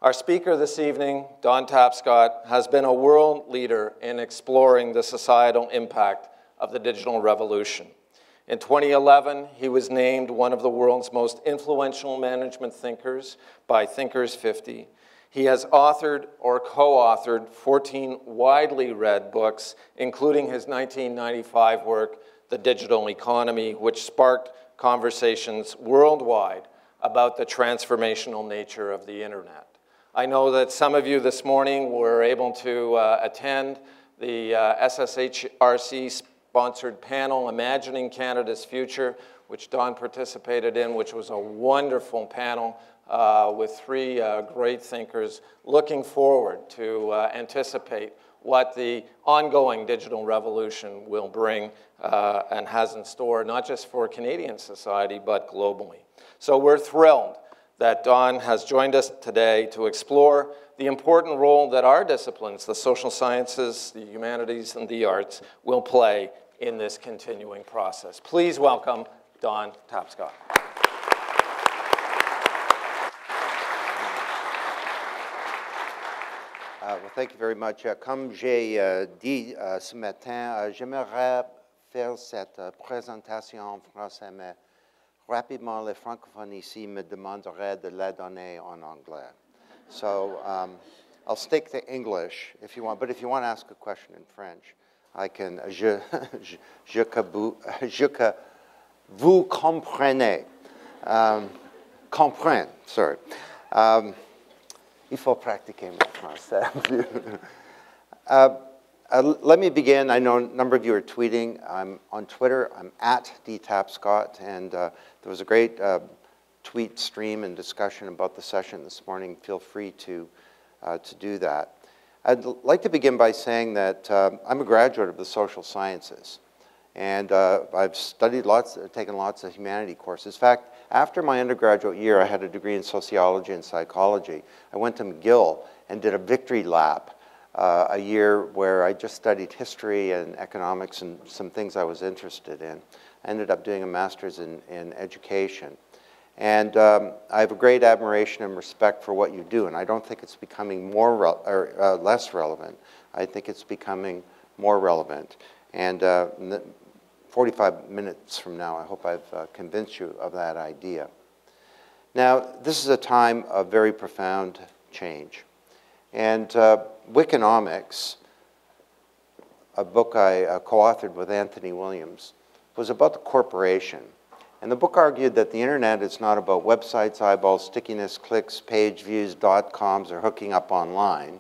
Our speaker this evening, Don Tapscott, has been a world leader in exploring the societal impact of the digital revolution. In 2011, he was named one of the world's most influential management thinkers by Thinkers 50. He has authored or co-authored 14 widely read books, including his 1995 work, The Digital Economy, which sparked conversations worldwide about the transformational nature of the internet. I know that some of you this morning were able to attend the SSHRC-sponsored panel, Imagining Canada's Future, which Don participated in, which was a wonderful panel with three great thinkers looking forward to anticipate what the ongoing digital revolution will bring and has in store, not just for Canadian society, but globally. So we're thrilled that Don has joined us today to explore the important role that our disciplines, the social sciences, the humanities, and the arts, will play in this continuing process. Please welcome Don Tapscott. Well, thank you very much. Comme j'ai dit ce matin, j'aimerais faire cette présentation en français, mais rapidement, les francophones ici me demanderaient de la donner en anglais. So I'll stick to English if you want, but if you want to ask a question in French, I can. Je que vous comprenez. Comprenne, sorry. Il faut pratiquer mon français. Let me begin. I know a number of you are tweeting. I'm on Twitter. I'm at dtapscott, and there was a great tweet stream and discussion about the session this morning. Feel free to do that. I'd like to begin by saying that I'm a graduate of the social sciences, and I've studied taken lots of humanity courses. In fact, after my undergraduate year, I had a degree in sociology and psychology. I went to McGill and did a victory lap. A year where I just studied history and economics and some things I was interested in. I ended up doing a master's in education. And I have a great admiration and respect for what you do, and I don't think it's becoming less relevant. I think it's becoming more relevant. And 45 minutes from now, I hope I've convinced you of that idea. Now, this is a time of very profound change. And Wikinomics, a book I co-authored with Anthony Williams, was about the corporation. And the book argued that the internet is not about websites, eyeballs, stickiness, clicks, page views, .coms, or hooking up online.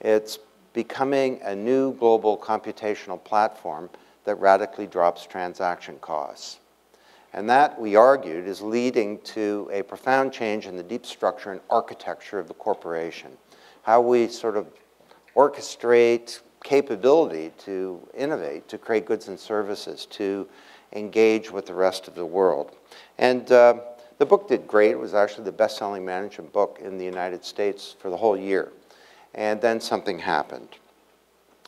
It's becoming a new global computational platform that radically drops transaction costs. And that, we argued, is leading to a profound change in the deep structure and architecture of the corporation. How we sort of orchestrate capability to innovate, to create goods and services, to engage with the rest of the world. And the book did great. It was actually the best-selling management book in the United States for the whole year. And then something happened.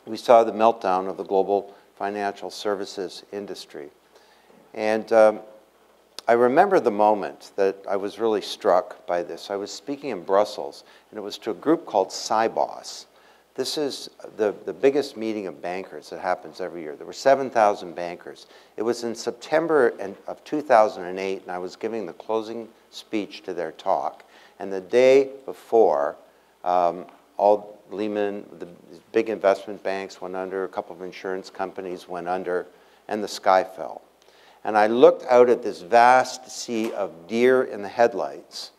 We saw the meltdown of the global financial services industry. And I remember the moment that I was really struck by this. I was speaking in Brussels, and it was to a group called SIBOS. This is the biggest meeting of bankers that happens every year. There were 7,000 bankers. It was in September of 2008, and I was giving the closing speech to their talk. And the day before, all Lehman, the big investment banks went under, a couple of insurance companies went under, and the sky fell. And I looked out at this vast sea of deer in the headlights.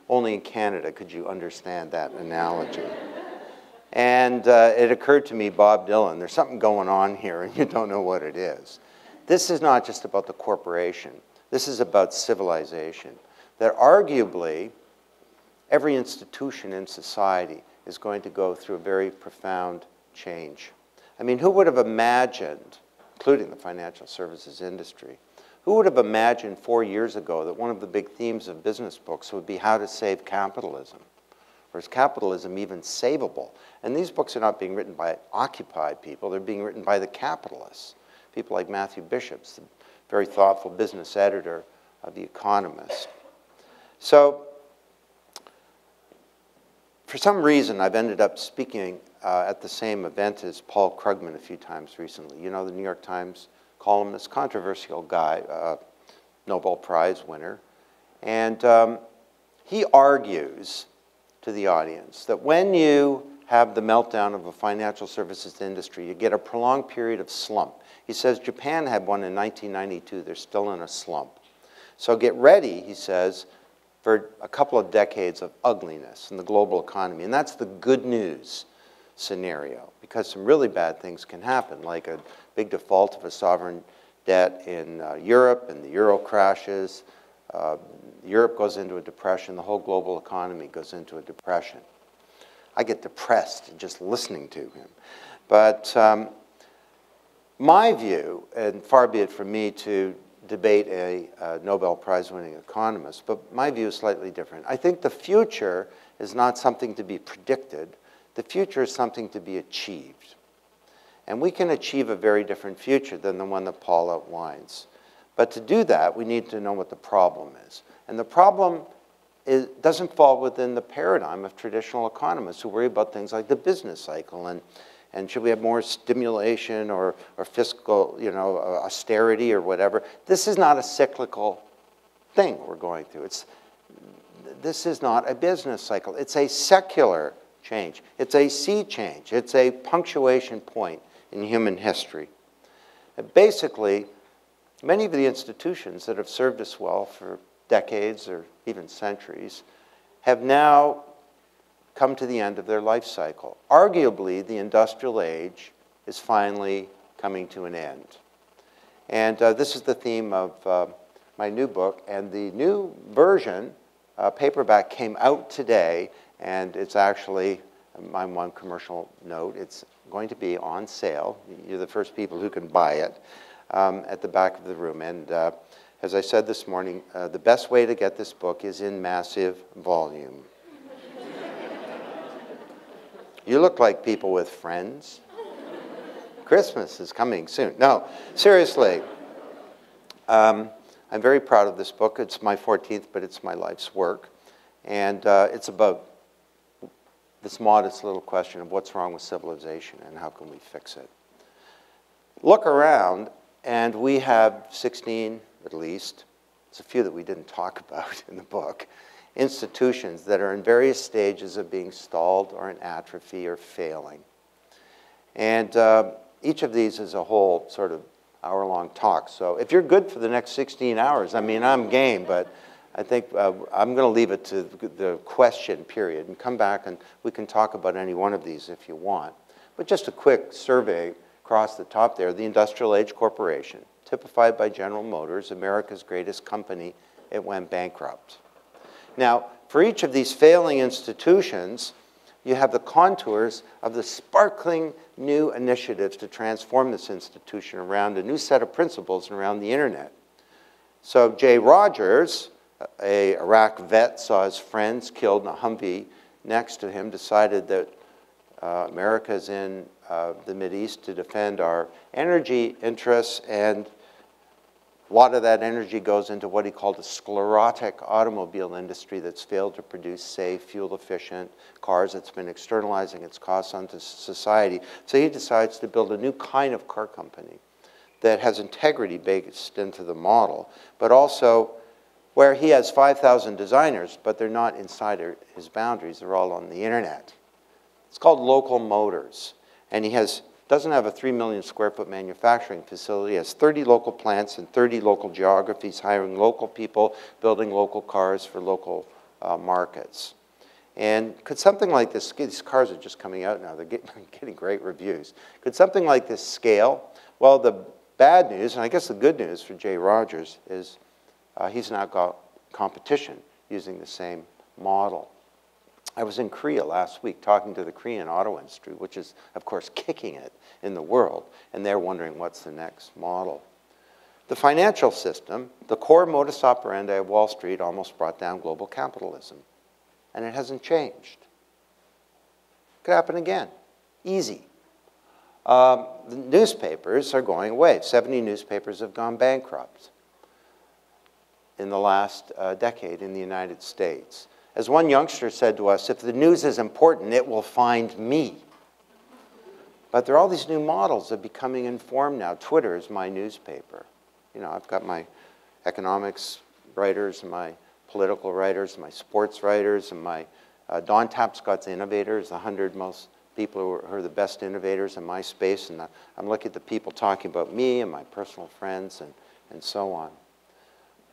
Only in Canada could you understand that analogy. And it occurred to me, Bob Dylan, there's something going on here and you don't know what it is. This is not just about the corporation. This is about civilization. That arguably, every institution in society is going to go through a very profound change. I mean, who would have imagined, including the financial services industry, who would have imagined 4 years ago that one of the big themes of business books would be how to save capitalism? Or is capitalism even savable? And these books are not being written by occupied people, they're being written by the capitalists. People like Matthew Bishops, the very thoughtful business editor of The Economist. So For some reason, I've ended up speaking at the same event as Paul Krugman a few times recently. You know, the New York Times columnist, controversial guy, Nobel Prize winner. And he argues to the audience that when you have the meltdown of a financial services industry, you get a prolonged period of slump. He says Japan had one in 1992. They're still in a slump. So get ready, he says, for a couple of decades of ugliness in the global economy. And that's the good news scenario, because some really bad things can happen, like a big default of a sovereign debt in Europe, and the euro crashes. Europe goes into a depression. The whole global economy goes into a depression. I get depressed just listening to him. But my view, and far be it from me to debate a Nobel Prize-winning economist, but my view is slightly different. I think the future is not something to be predicted. The future is something to be achieved. And we can achieve a very different future than the one that Paul outlines. But to do that, we need to know what the problem is. And the problem doesn't fall within the paradigm of traditional economists who worry about things like the business cycle and should we have more stimulation or fiscal, austerity or whatever. This is not a cyclical thing we're going through. This is not a business cycle. It's a secular change. It's a sea change. It's a punctuation point in human history. And basically, many of the institutions that have served us well for decades or even centuries have now come to the end of their life cycle. Arguably, the industrial age is finally coming to an end. And this is the theme of my new book. And the new version, paperback, came out today. And it's actually, my one commercial note, it's going to be on sale. You're the first people who can buy it at the back of the room. And as I said this morning, the best way to get this book is in massive volume. You look like people with friends. Christmas is coming soon. No, seriously. I'm very proud of this book. It's my 14th, but it's my life's work. And it's about this modest little question of what's wrong with civilization and how can we fix it. Look around, and we have 16, at least, there's a few that we didn't talk about in the book, institutions that are in various stages of being stalled or in atrophy or failing. And each of these is a whole sort of hour-long talk. So if you're good for the next 16 hours, I mean, I'm game, but I think I'm going to leave it to the question period and come back and we can talk about any one of these if you want. But just a quick survey across the top there, the Industrial Age Corporation, typified by General Motors, America's greatest company, it went bankrupt. Now, for each of these failing institutions, you have the contours of the sparkling new initiatives to transform this institution around a new set of principles and around the internet. So Jay Rogers, a Iraq vet, saw his friends killed in a Humvee next to him, decided that America's in the Mideast to defend our energy interests, and a lot of that energy goes into what he called a sclerotic automobile industry that's failed to produce safe, fuel-efficient cars. It's been externalizing its costs onto society. So he decides to build a new kind of car company that has integrity based into the model, but also where he has 5,000 designers, but they're not inside his boundaries. They're all on the internet. It's called Local Motors. And he doesn't have a 3 million square foot manufacturing facility. He has 30 local plants in 30 local geographies, hiring local people, building local cars for local markets. And could something like this, these cars are just coming out now, they're getting great reviews. Could something like this scale? Well, the bad news, and I guess the good news for Jay Rogers, is he's now got competition using the same model. I was in Korea last week talking to the Korean auto industry, which is, of course, kicking it in the world, and they're wondering what's the next model. The financial system, the core modus operandi of Wall Street, almost brought down global capitalism, and it hasn't changed. Could happen again. Easy. The newspapers are going away. 70 newspapers have gone bankrupt in the last decade in the United States. As one youngster said to us, if the news is important, it will find me. But there are all these new models that are becoming informed now. Twitter is my newspaper. You know, I've got my economics writers and my political writers, and my sports writers, and my Don Tapscott's innovators, the 100 most people who are the best innovators in my space, and I'm looking at the people talking about me and my personal friends and so on.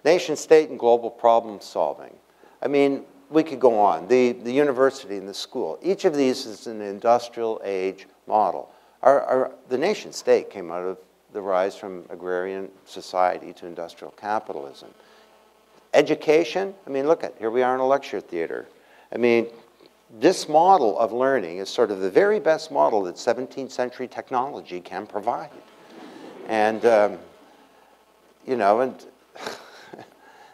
Nation state and global problem solving. I mean, we could go on. The university and the school, each of these is an industrial age model. The nation state came out of the rise from agrarian society to industrial capitalism. Education, I mean, look at, here we are in a lecture theater. I mean, this model of learning is sort of the very best model that 17th century technology can provide. And, you know, and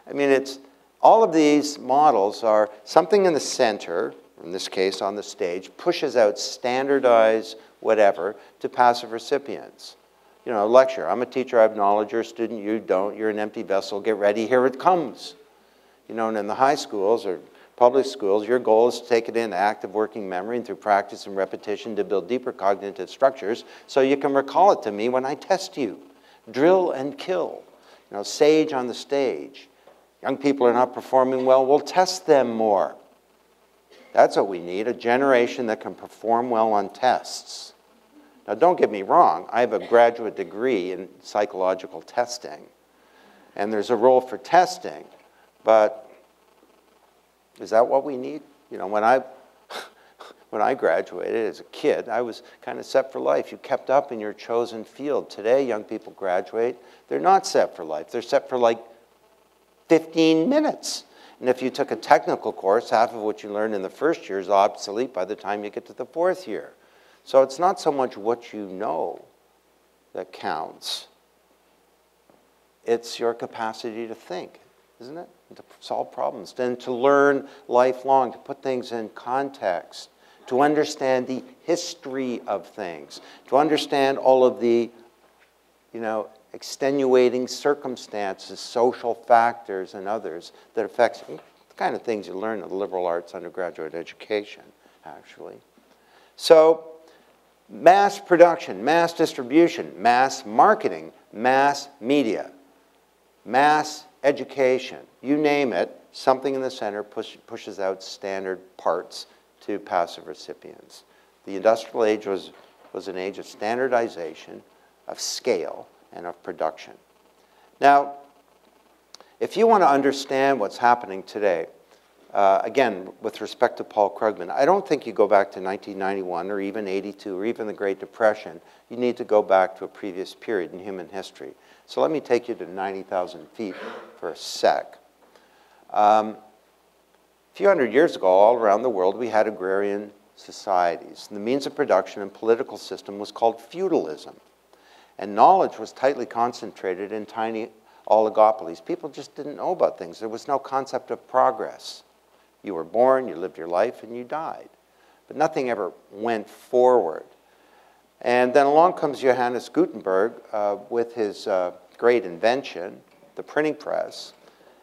I mean, it's, all of these models are something in the center, in this case on the stage, pushes out standardized whatever to passive recipients. You know, a lecture, I'm a teacher, I have knowledge, you're a student, you don't, you're an empty vessel, get ready, here it comes. You know, and in the high schools or public schools, your goal is to take it into active working memory and through practice and repetition to build deeper cognitive structures so you can recall it to me when I test you. Drill and kill. You know, sage on the stage. Young people are not performing well, we'll test them more. That's what we need, a generation that can perform well on tests. Now, don't get me wrong, I have a graduate degree in psychological testing, and there's a role for testing, but is that what we need? You know, when I graduated as a kid, I was kind of set for life. You kept up in your chosen field. Today, young people graduate, they're not set for life. They're set for like 15 minutes. And if you took a technical course, half of what you learned in the first year is obsolete by the time you get to the fourth year. So it's not so much what you know that counts. It's your capacity to think, isn't it? And to solve problems, then to learn lifelong, to put things in context, to understand the history of things, to understand all of the, you know, extenuating circumstances, social factors, and others that affect the kind of things you learn in the liberal arts undergraduate education, actually. So, mass production, mass distribution, mass marketing, mass media, mass education, you name it, something in the center pushes out standard parts to passive recipients. The industrial age was an age of standardization, of scale, and of production. Now, if you want to understand what's happening today, again, with respect to Paul Krugman, I don't think you go back to 1991 or even 82 or even the Great Depression. You need to go back to a previous period in human history. So let me take you to 90,000 feet for a sec. A few hundred years ago, all around the world, we had agrarian societies. The means of production and political system was called feudalism. And knowledge was tightly concentrated in tiny oligopolies. People just didn't know about things. There was no concept of progress. You were born, you lived your life, and you died. But nothing ever went forward. And then along comes Johannes Gutenberg with his great invention, the printing press.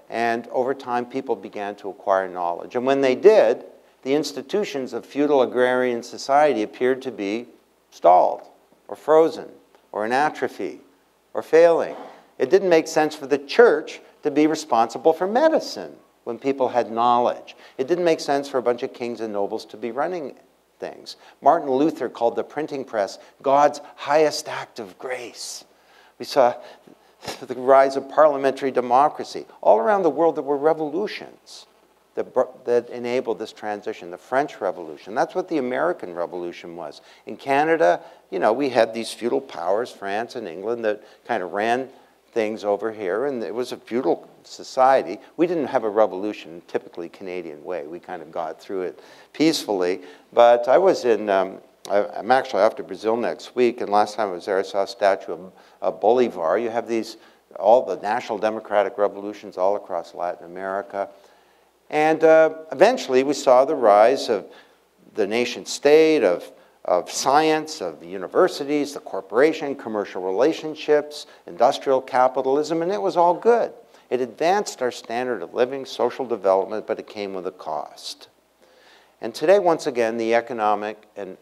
And over time, people began to acquire knowledge. And when they did, the institutions of feudal agrarian society appeared to be stalled or frozen or in atrophy or failing. It didn't make sense for the church to be responsible for medicine when people had knowledge. It didn't make sense for a bunch of kings and nobles to be running things. Martin Luther called the printing press God's highest act of grace. We saw the rise of parliamentary democracy. All around the world there were revolutions that enabled this transition. The French Revolution, that's what the American Revolution was. In Canada, you know, we had these feudal powers, France and England, that kind of ran things over here, and it was a feudal society. We didn't have a revolution, typically Canadian way. We kind of got through it peacefully. But I was in, I'm actually off to Brazil next week, and last time I was there, I saw a statue of Bolivar. You have these, all the national democratic revolutions all across Latin America. And eventually we saw the rise of the nation state, of science, of the universities, the corporation, commercial relationships, industrial capitalism, and it was all good. It advanced our standard of living, social development, but it came with a cost. And today, once again, the economic and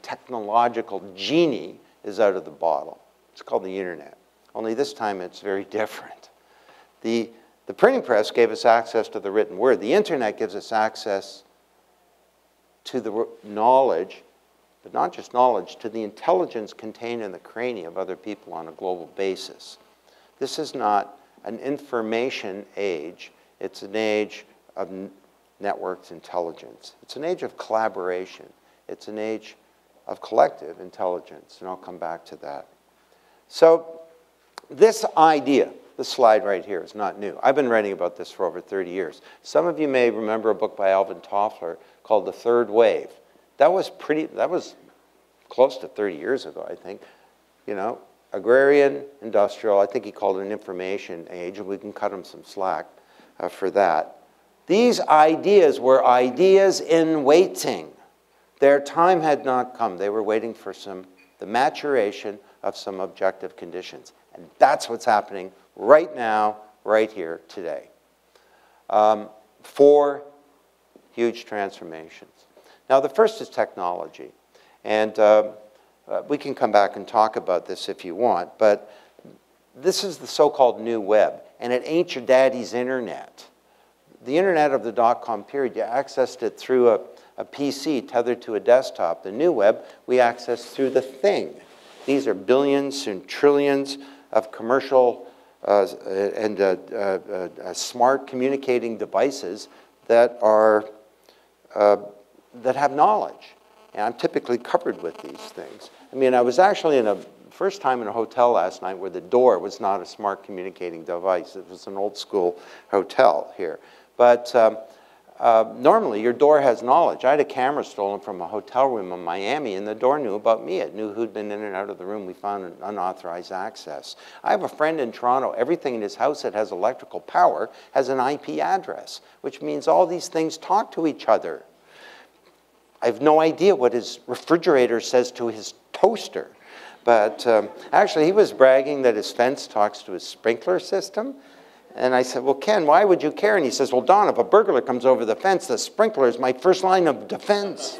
technological genie is out of the bottle. It's called the internet. Only this time it's very different. The printing press gave us access to the written word. The internet gives us access to the knowledge, but not just knowledge, to the intelligence contained in the crania of other people on a global basis. This is not an information age. It's an age of networked intelligence. It's an age of collaboration. It's an age of collective intelligence, and I'll come back to that. So this idea, this slide right here, is not new. I've been writing about this for over 30 years. Some of you may remember a book by Alvin Toffler called The Third Wave. That was close to 30 years ago, I think. You know, agrarian, industrial, I think he called it an information age, and we can cut him some slack for that. These ideas were ideas in waiting. Their time had not come. They were waiting for the maturation of some objective conditions. And that's what's happening right now, right here, today. 4 huge transformations. Now, the first is technology. And we can come back and talk about this if you want, but this is the so-called new web, and it ain't your daddy's internet. The internet of the dot-com period, you accessed it through a PC tethered to a desktop. The new web, we access through the thing. These are billions and trillions of commercial and smart communicating devices that have knowledge. And I'm typically covered with these things. I mean, I was actually first time in a hotel last night where the door was not a smart communicating device. It was an old school hotel here. But normally your door has knowledge. I had a camera stolen from a hotel room in Miami, and the door knew about me. It knew who'd been in and out of the room. We found unauthorized access. I have a friend in Toronto. Everything in his house that has electrical power has an IP address, which means all these things talk to each other. I have no idea what his refrigerator says to his toaster. But actually, he was bragging that his fence talks to his sprinkler system. And I said, well, Ken, why would you care? And he says, well, Don, if a burglar comes over the fence, the sprinkler is my first line of defense.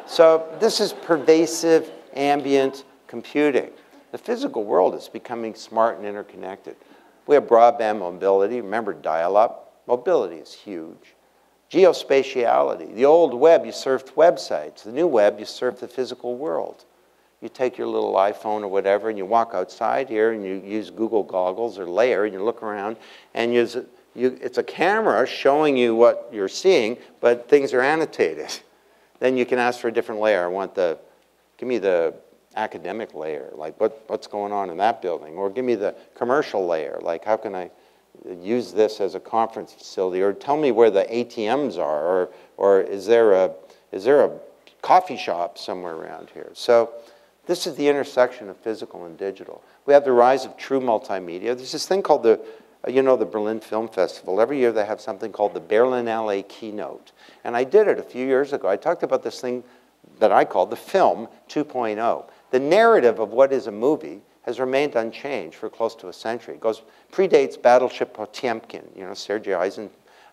So this is pervasive ambient computing. The physical world is becoming smart and interconnected. We have broadband mobility. Remember dial-up? Mobility is huge. Geospatiality. The old web, you surfed websites. The new web, you surf the physical world. You take your little iPhone or whatever, and you walk outside here, and you use Google goggles or Layer, and you look around, and it's a camera showing you what you're seeing, but things are annotated. Then you can ask for a different layer. Give me the academic layer, like what's going on in that building, or give me the commercial layer, like how can I use this as a conference facility, or tell me where the ATMs are, or is there a coffee shop somewhere around here? So this is the intersection of physical and digital. We have the rise of true multimedia. There's this thing called the Berlin Film Festival. Every year they have something called the Berlinale Keynote. And I did it a few years ago. I talked about this thing that I call the film 2.0. The narrative of what is a movie has remained unchanged for close to a century. It predates Battleship Potemkin, Sergei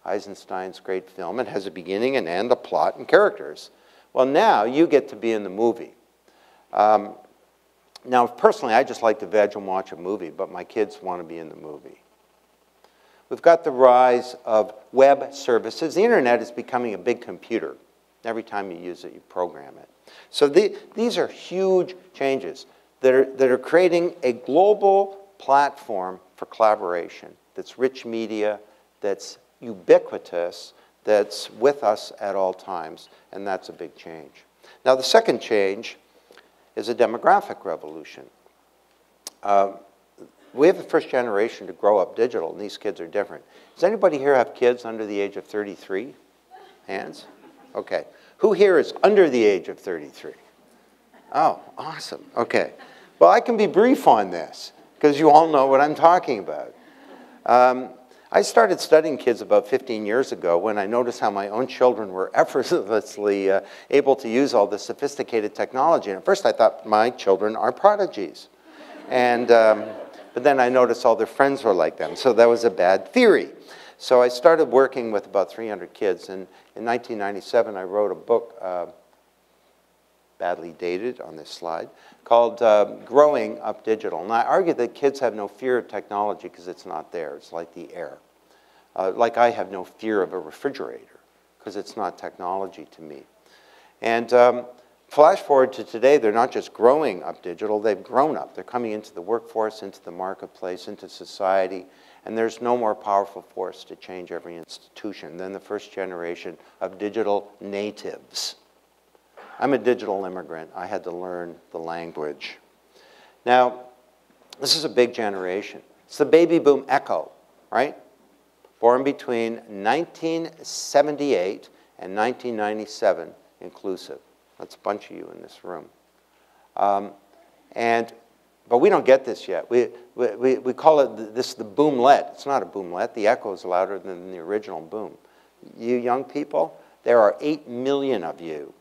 Eisenstein's great film. It has a beginning, an end, a plot, and characters. Well, now you get to be in the movie. Now, personally, I just like to veg and watch a movie, but my kids want to be in the movie. We've got the rise of web services. The internet is becoming a big computer. Every time you use it, you program it. So these are huge changes that are creating a global platform for collaboration that's rich media, that's ubiquitous, that's with us at all times, and that's a big change. Now, the second change is a demographic revolution. We have the first generation to grow up digital, and these kids are different. Does anybody here have kids under the age of 33? Hands? Okay. Who here is under the age of 33? Oh, awesome. Okay. Well, I can be brief on this, because you all know what I'm talking about. I started studying kids about 15 years ago when I noticed how my own children were effortlessly able to use all this sophisticated technology. And at first I thought my children are prodigies. And, but But then I noticed all their friends were like them, so that was a bad theory. So I started working with about 300 kids, and in 1997 I wrote a book, badly dated on this slide, called Growing Up Digital. And I argue that kids have no fear of technology because it's not there. It's like the air. Like I have no fear of a refrigerator because it's not technology to me. And flash forward to today, they're not just growing up digital, they've grown up. They're coming into the workforce, into the marketplace, into society, and there's no more powerful force to change every institution than the first generation of digital natives. I'm a digital immigrant. I had to learn the language. Now, this is a big generation. It's the baby boom echo, right? Born between 1978 and 1997 inclusive. That's a bunch of you in this room. But we don't get this yet. We call it this the boomlet. It's not a boomlet. The echo is louder than the original boom. You young people, there are 8 million of you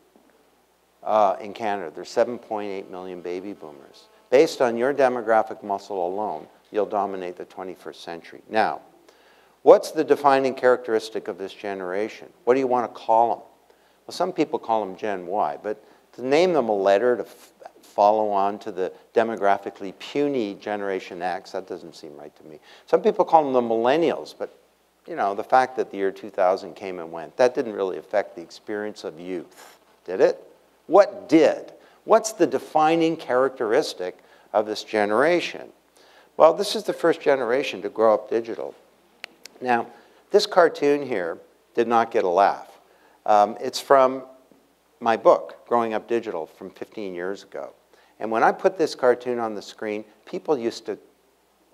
in Canada. There's 7.8 million baby boomers. Based on your demographic muscle alone, you'll dominate the 21st century. Now, what's the defining characteristic of this generation? What do you want to call them? Well, some people call them Gen Y, but to name them a letter to follow on to the demographically puny Generation X, that doesn't seem right to me. Some people call them the millennials, but you know, the fact that the year 2000 came and went, that didn't really affect the experience of youth, did it? What did? What's the defining characteristic of this generation? Well, this is the first generation to grow up digital. Now, this cartoon here did not get a laugh. It's from my book, Growing Up Digital, from 15 years ago. And when I put this cartoon on the screen, people used to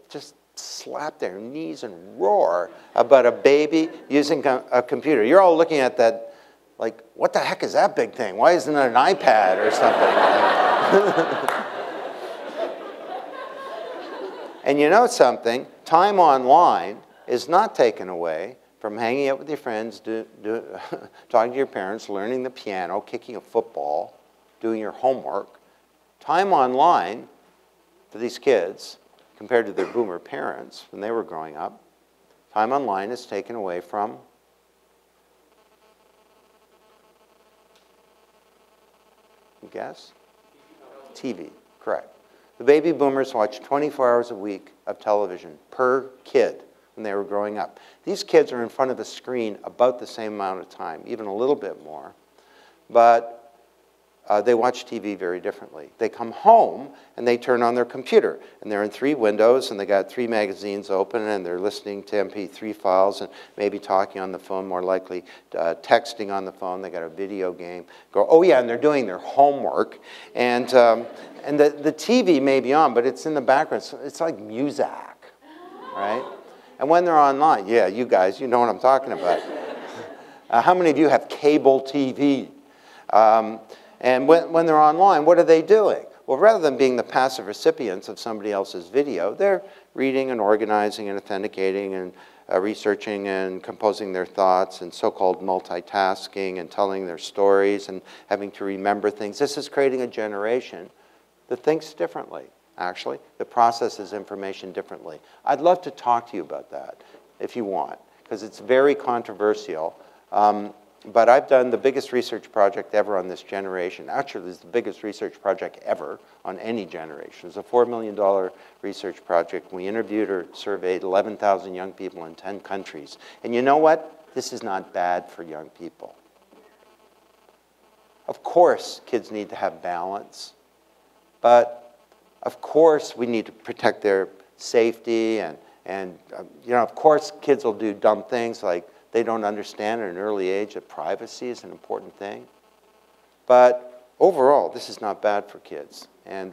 just slap their knees and roar about a baby using a computer. You're all looking at that like, what the heck is that big thing? Why isn't it an iPad or something? And you know something? Time online is not taken away from hanging out with your friends, talking to your parents, learning the piano, kicking a football, doing your homework. Time online for these kids, compared to their boomer parents when they were growing up, time online is taken away from guess? TV, correct. The baby boomers watched 24 hours a week of television per kid when they were growing up. These kids are in front of a screen about the same amount of time, even a little bit more, but they watch TV very differently. They come home and they turn on their computer, and they're in 3 windows, and they got 3 magazines open, and they're listening to MP3 files, and maybe talking on the phone, more likely texting on the phone. They got a video game. Oh yeah, and they're doing their homework, and the TV may be on, but it's in the background. It's like music, right? And when they're online, yeah, you guys, you know what I'm talking about. How many of you have cable TV? And when they're online, what are they doing? Well, rather than being the passive recipients of somebody else's video, they're reading and organizing and authenticating and researching and composing their thoughts and so-called multitasking and telling their stories and having to remember things. This is creating a generation that thinks differently, actually, that processes information differently. I'd love to talk to you about that if you want, because it's very controversial. But I've done the biggest research project ever on this generation. Actually, it's the biggest research project ever on any generation. It's a $4 million research project. We interviewed or surveyed 11,000 young people in 10 countries. And you know what? This is not bad for young people. Of course, kids need to have balance. But of course, we need to protect their safety. And you know, of course, kids will do dumb things like they don't understand at an early age that privacy is an important thing. But overall, this is not bad for kids. And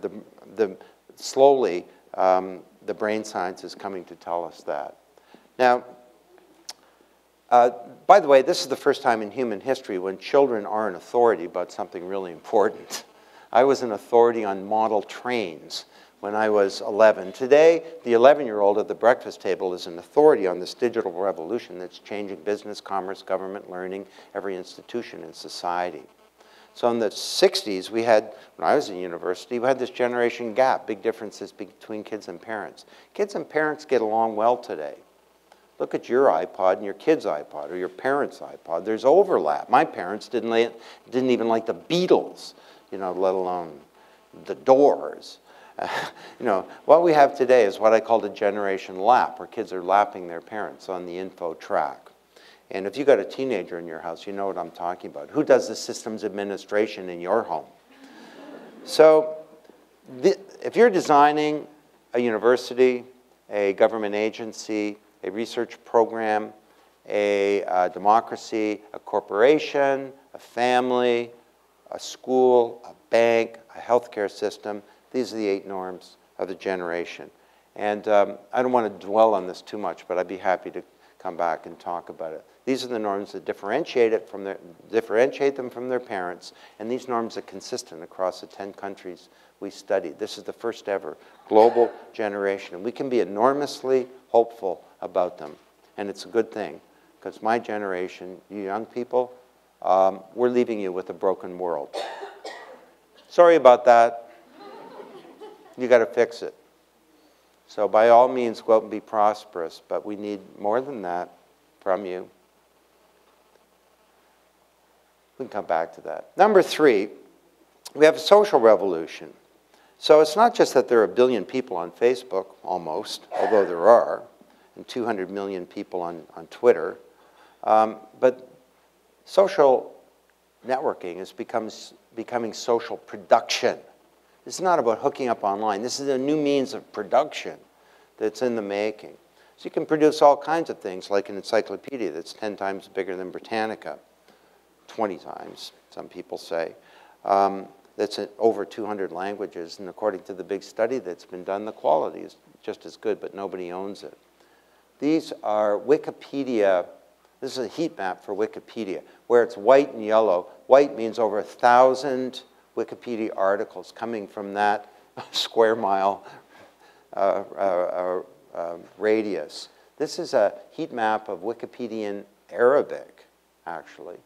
slowly, the brain science is coming to tell us that. Now, by the way, this is the first time in human history when children are an authority about something really important. I was an authority on model trains when I was 11. Today, the 11-year-old at the breakfast table is an authority on this digital revolution that's changing business, commerce, government, learning, every institution in society. So in the 60s, we had, when I was in university, we had this generation gap, big differences between kids and parents. Kids and parents get along well today. Look at your iPod and your kid's iPod or your parents' iPod. There's overlap. My parents didn't even like the Beatles, you know, let alone the Doors. You know, what we have today is what I call a generation lap, where kids are lapping their parents on the info track. And if you've got a teenager in your house, you know what I'm talking about. Who does the systems administration in your home? So if you're designing a university, a government agency, a research program, a democracy, a corporation, a family, a school, a bank, a healthcare system, these are the 8 norms of the generation. And I don't want to dwell on this too much, but I'd be happy to come back and talk about it. These are the norms that differentiate them from their parents, and these norms are consistent across the 10 countries we studied. This is the first ever global generation, and we can be enormously hopeful about them. And it's a good thing, because my generation, you young people, we're leaving you with a broken world. Sorry about that. You got to fix it. So by all means, go out and be prosperous, but we need more than that from you. We can come back to that. Number 3, we have a social revolution. So it's not just that there are 1 billion people on Facebook, almost, although there are, and 200 million people on Twitter, but social networking is becoming social production. This is not about hooking up online. This is a new means of production that's in the making. So you can produce all kinds of things, like an encyclopedia that's 10 times bigger than Britannica, 20 times, some people say, that's in over 200 languages, and according to the big study that's been done, the quality is just as good, but nobody owns it. These are Wikipedia. This is a heat map for Wikipedia, where it's white and yellow. White means over 1,000 Wikipedia articles coming from that square mile radius. This is a heat map of Wikipedian Arabic, actually.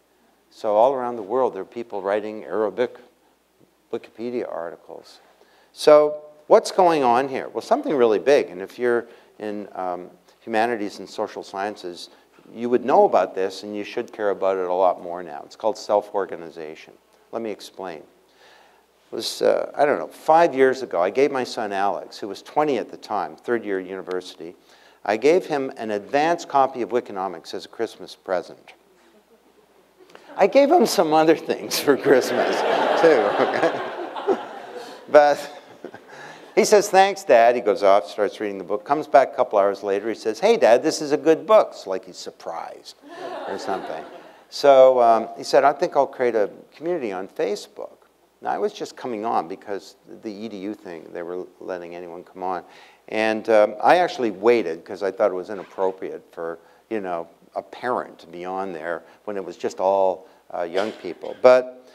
So all around the world, there are people writing Arabic Wikipedia articles. So what's going on here? Well, something really big. And if you're in humanities and social sciences, you would know about this, and you should care about it a lot more now. It's called self-organization. Let me explain. It was, I don't know, 5 years ago, I gave my son Alex, who was 20 at the time, third year at university, I gave him an advanced copy of Wikinomics as a Christmas present. I gave him some other things for Christmas, too, okay? But he says, thanks, Dad. He goes off, starts reading the book, comes back a couple hours later, he says, hey, Dad, this is a good book. It's like he's surprised or something. So he said, I think I'll create a community on Facebook. Now, I was just coming on because the EDU thing, they were letting anyone come on. And I actually waited because I thought it was inappropriate for, you know, a parent to be on there when it was just all young people. But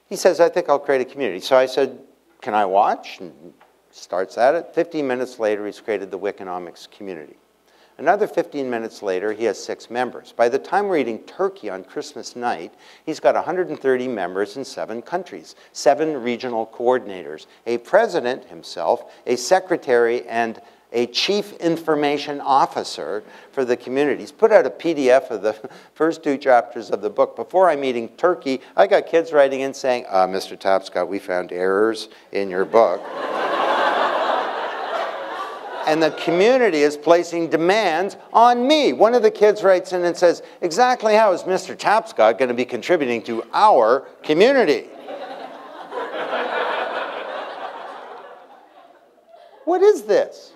he says, I think I'll create a community. So I said, can I watch? And starts at it. 15 minutes later, he's created the Wikinomics community. Another 15 minutes later, he has 6 members. By the time we're eating turkey on Christmas night, he's got 130 members in 7 countries, 7 regional coordinators, a president himself, a secretary, and a chief information officer for the community. He's put out a PDF of the first 2 chapters of the book. Before I'm eating turkey, I got kids writing in saying, Mr. Tapscott, we found errors in your book. And the community is placing demands on me. One of the kids writes in and says, exactly how is Mr. Tapscott going to be contributing to our community? What is this?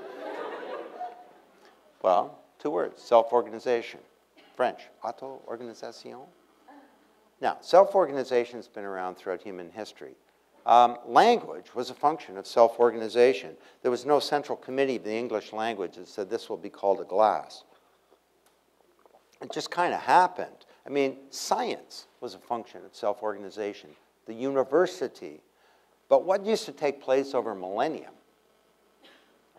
Well, 2 words, self-organization. French, auto-organisation. Now, self-organization has been around throughout human history. Language was a function of self-organization. There was no central committee of the English language that said this will be called a glass. It just kind of happened. I mean, science was a function of self-organization. The university. But what used to take place over millennium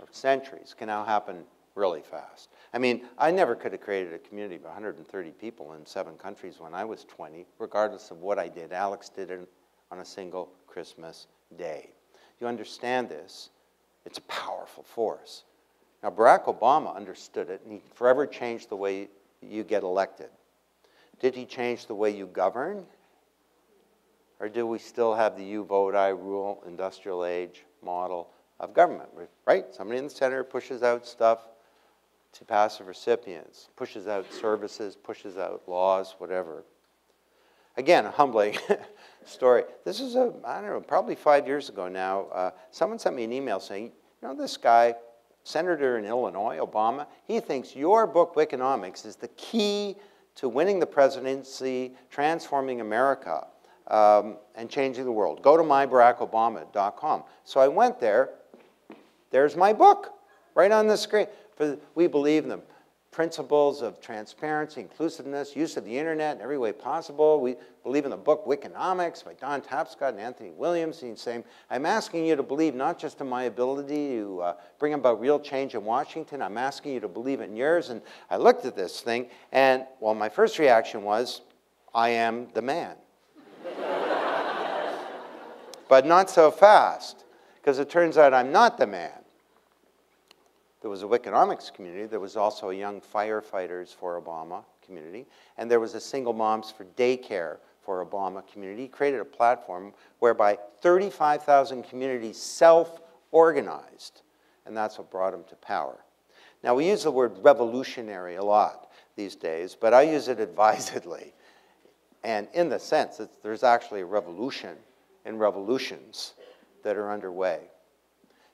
or centuries can now happen really fast. I mean, I never could have created a community of 130 people in 7 countries when I was 20, regardless of what I did. Alex did it on a single Christmas day. You understand this, it's a powerful force. Now, Barack Obama understood it, and he forever changed the way you get elected. Did he change the way you govern? Or do we still have the you vote, I rule, industrial age model of government, right? Somebody in the center pushes out stuff to passive recipients, pushes out services, pushes out laws, whatever. Again, a humbling story. This is I don't know, probably 5 years ago now. Someone sent me an email saying, you know, this guy, senator in Illinois, Obama, he thinks your book, Wikinomics, is the key to winning the presidency, transforming America, and changing the world. Go to mybarackobama.com. So I went there. There's my book, right on the screen. We believe in the principles of transparency, inclusiveness, use of the internet in every way possible. We believe in the book Wikinomics by Don Tapscott and Anthony Williams. He's saying, I'm asking you to believe not just in my ability to bring about real change in Washington, I'm asking you to believe in yours. And I looked at this thing, and, well, my first reaction was, I am the man. But not so fast, because it turns out I'm not the man. There was a Wikinomics community. There was also a Young Firefighters for Obama community. And there was a Single Moms for Daycare for Obama community. He created a platform whereby 35,000 communities self-organized. And that's what brought him to power. Now, we use the word revolutionary a lot these days, but I use it advisedly. And in the sense that there's actually a revolution in revolutions that are underway.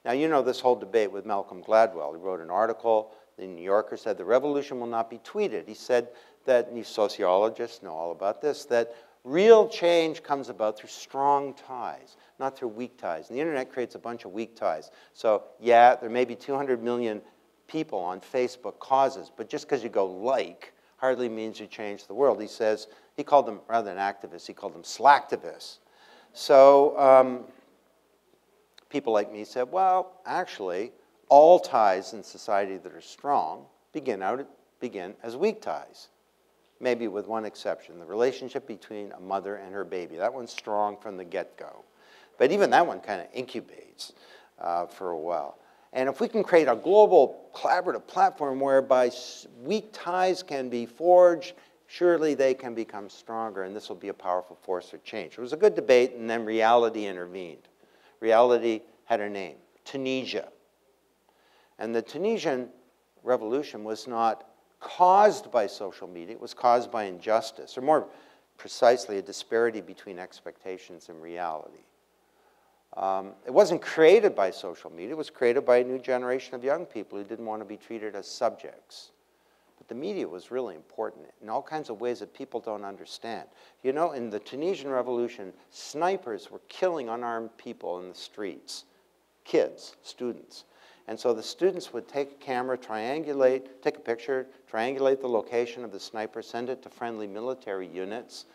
Now, you know this whole debate with Malcolm Gladwell. He wrote an article, the New Yorker said the revolution will not be tweeted. He said that, and you sociologists know all about this, that real change comes about through strong ties, not through weak ties. And the internet creates a bunch of weak ties. So, yeah, there may be 200 million people on Facebook causes, but just because you go like hardly means you change the world. He says, he called them, rather than activists, he called them slacktivists. So, people like me said, well, actually, all ties in society that are strong begin as weak ties, maybe with one exception, the relationship between a mother and her baby. That one's strong from the get-go. But even that one kind of incubates for a while. And if we can create a global collaborative platform whereby weak ties can be forged, surely they can become stronger, and this will be a powerful force for change. It was a good debate, and then reality intervened. Reality had a name, Tunisia. And the Tunisian revolution was not caused by social media, it was caused by injustice, or more precisely, a disparity between expectations and reality. It wasn't created by social media, it was created by a new generation of young people who didn't want to be treated as subjects. But the media was really important in all kinds of ways that people don't understand. You know, in the Tunisian revolution, snipers were killing unarmed people in the streets, kids, students. And so the students would take a camera, take a picture, triangulate the location of the sniper, send it to friendly military units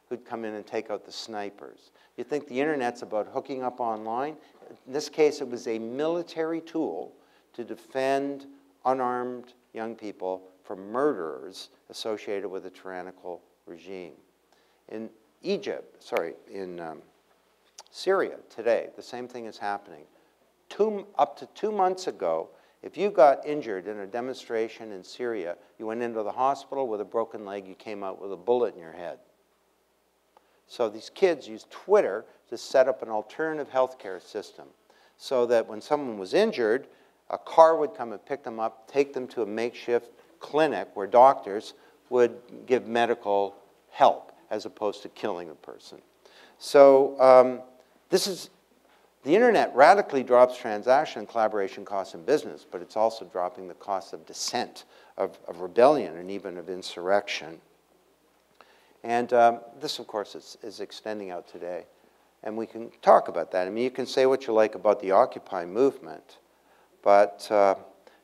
who'd come in and take out the snipers. You think the internet's about hooking up online? In this case, it was a military tool to defend unarmed young people from murderers associated with a tyrannical regime. In Syria today, the same thing is happening. Up to 2 months ago, if you got injured in a demonstration in Syria, you went into the hospital with a broken leg, you came out with a bullet in your head. So these kids used Twitter to set up an alternative healthcare system so that when someone was injured, a car would come and pick them up, take them to a makeshift clinic where doctors would give medical help as opposed to killing the person. So the internet radically drops transaction and collaboration costs in business, but it's also dropping the cost of dissent, of rebellion, and even of insurrection. And this, of course, is extending out today. And we can talk about that. I mean, you can say what you like about the Occupy movement, but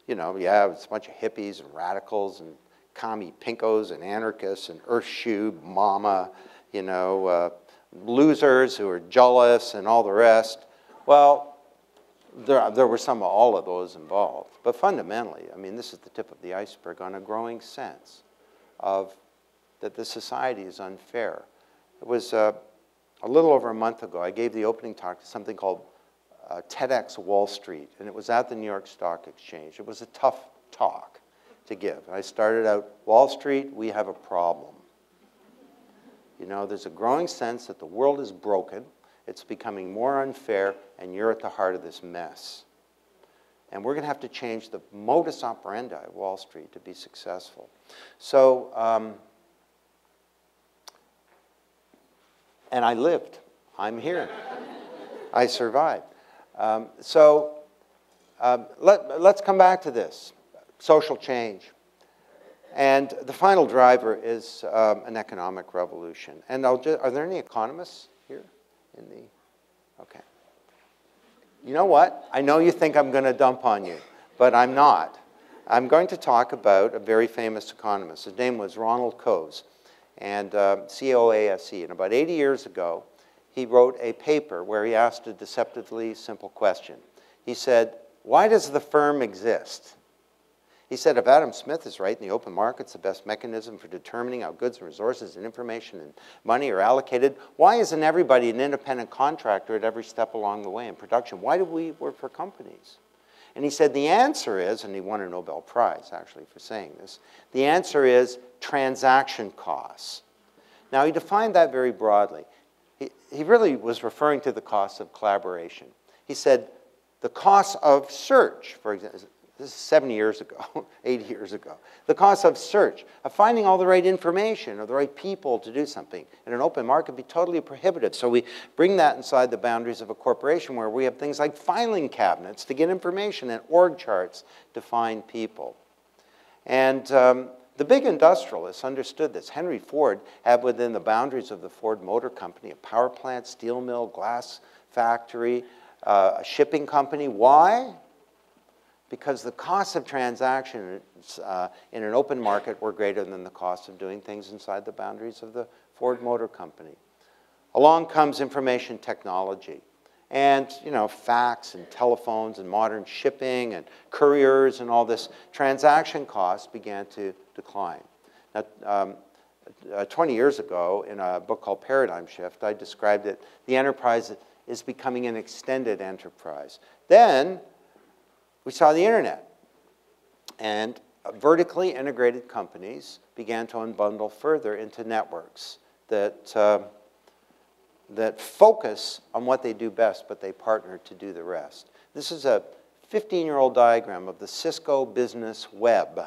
you know, yeah, it's a bunch of hippies and radicals and commie pinkos and anarchists and earth-shoe mama, you know, losers who are jealous and all the rest. Well, there were some of all of those involved. But fundamentally, I mean, this is the tip of the iceberg on a growing sense of that the society is unfair. It was a little over a month ago, I gave the opening talk to something called TEDx Wall Street, and it was at the New York Stock Exchange. It was a tough talk to give. I started out, Wall Street, we have a problem. You know, there's a growing sense that the world is broken, it's becoming more unfair, and you're at the heart of this mess. And we're going to have to change the modus operandi of Wall Street to be successful. So, and I lived. I'm here. I survived. Let's come back to this, social change. And the final driver is an economic revolution. And are there any economists here? Okay. You know what? I know you think I'm going to dump on you, but I'm not. I'm going to talk about a very famous economist. His name was Ronald Coase, and C-O-A-S-E. And about 80 years ago, he wrote a paper where he asked a deceptively simple question. He said, why does the firm exist? He said, if Adam Smith is right and the open market's the best mechanism for determining how goods and resources and information and money are allocated, why isn't everybody an independent contractor at every step along the way in production? Why do we work for companies? And he said the answer is, and he won a Nobel Prize actually for saying this, the answer is transaction costs. Now he defined that very broadly. He really was referring to the cost of collaboration. He said the cost of search, for example, this is 70 years ago, 80 years ago. The cost of search, of finding all the right information or the right people to do something in an open market would be totally prohibitive. So we bring that inside the boundaries of a corporation where we have things like filing cabinets to get information and org charts to find people. And the big industrialists understood this. Henry Ford had within the boundaries of the Ford Motor Company a power plant, steel mill, glass factory, a shipping company. Why? Because the costs of transactions in an open market were greater than the cost of doing things inside the boundaries of the Ford Motor Company. Along comes information technology. And, you know, fax and telephones and modern shipping and couriers and all this, transaction costs began to decline. Now, 20 years ago, in a book called Paradigm Shift, I described it, the enterprise is becoming an extended enterprise. Then, we saw the internet, and vertically integrated companies began to unbundle further into networks that focus on what they do best, but they partner to do the rest. This is a 15-year-old diagram of the Cisco business web.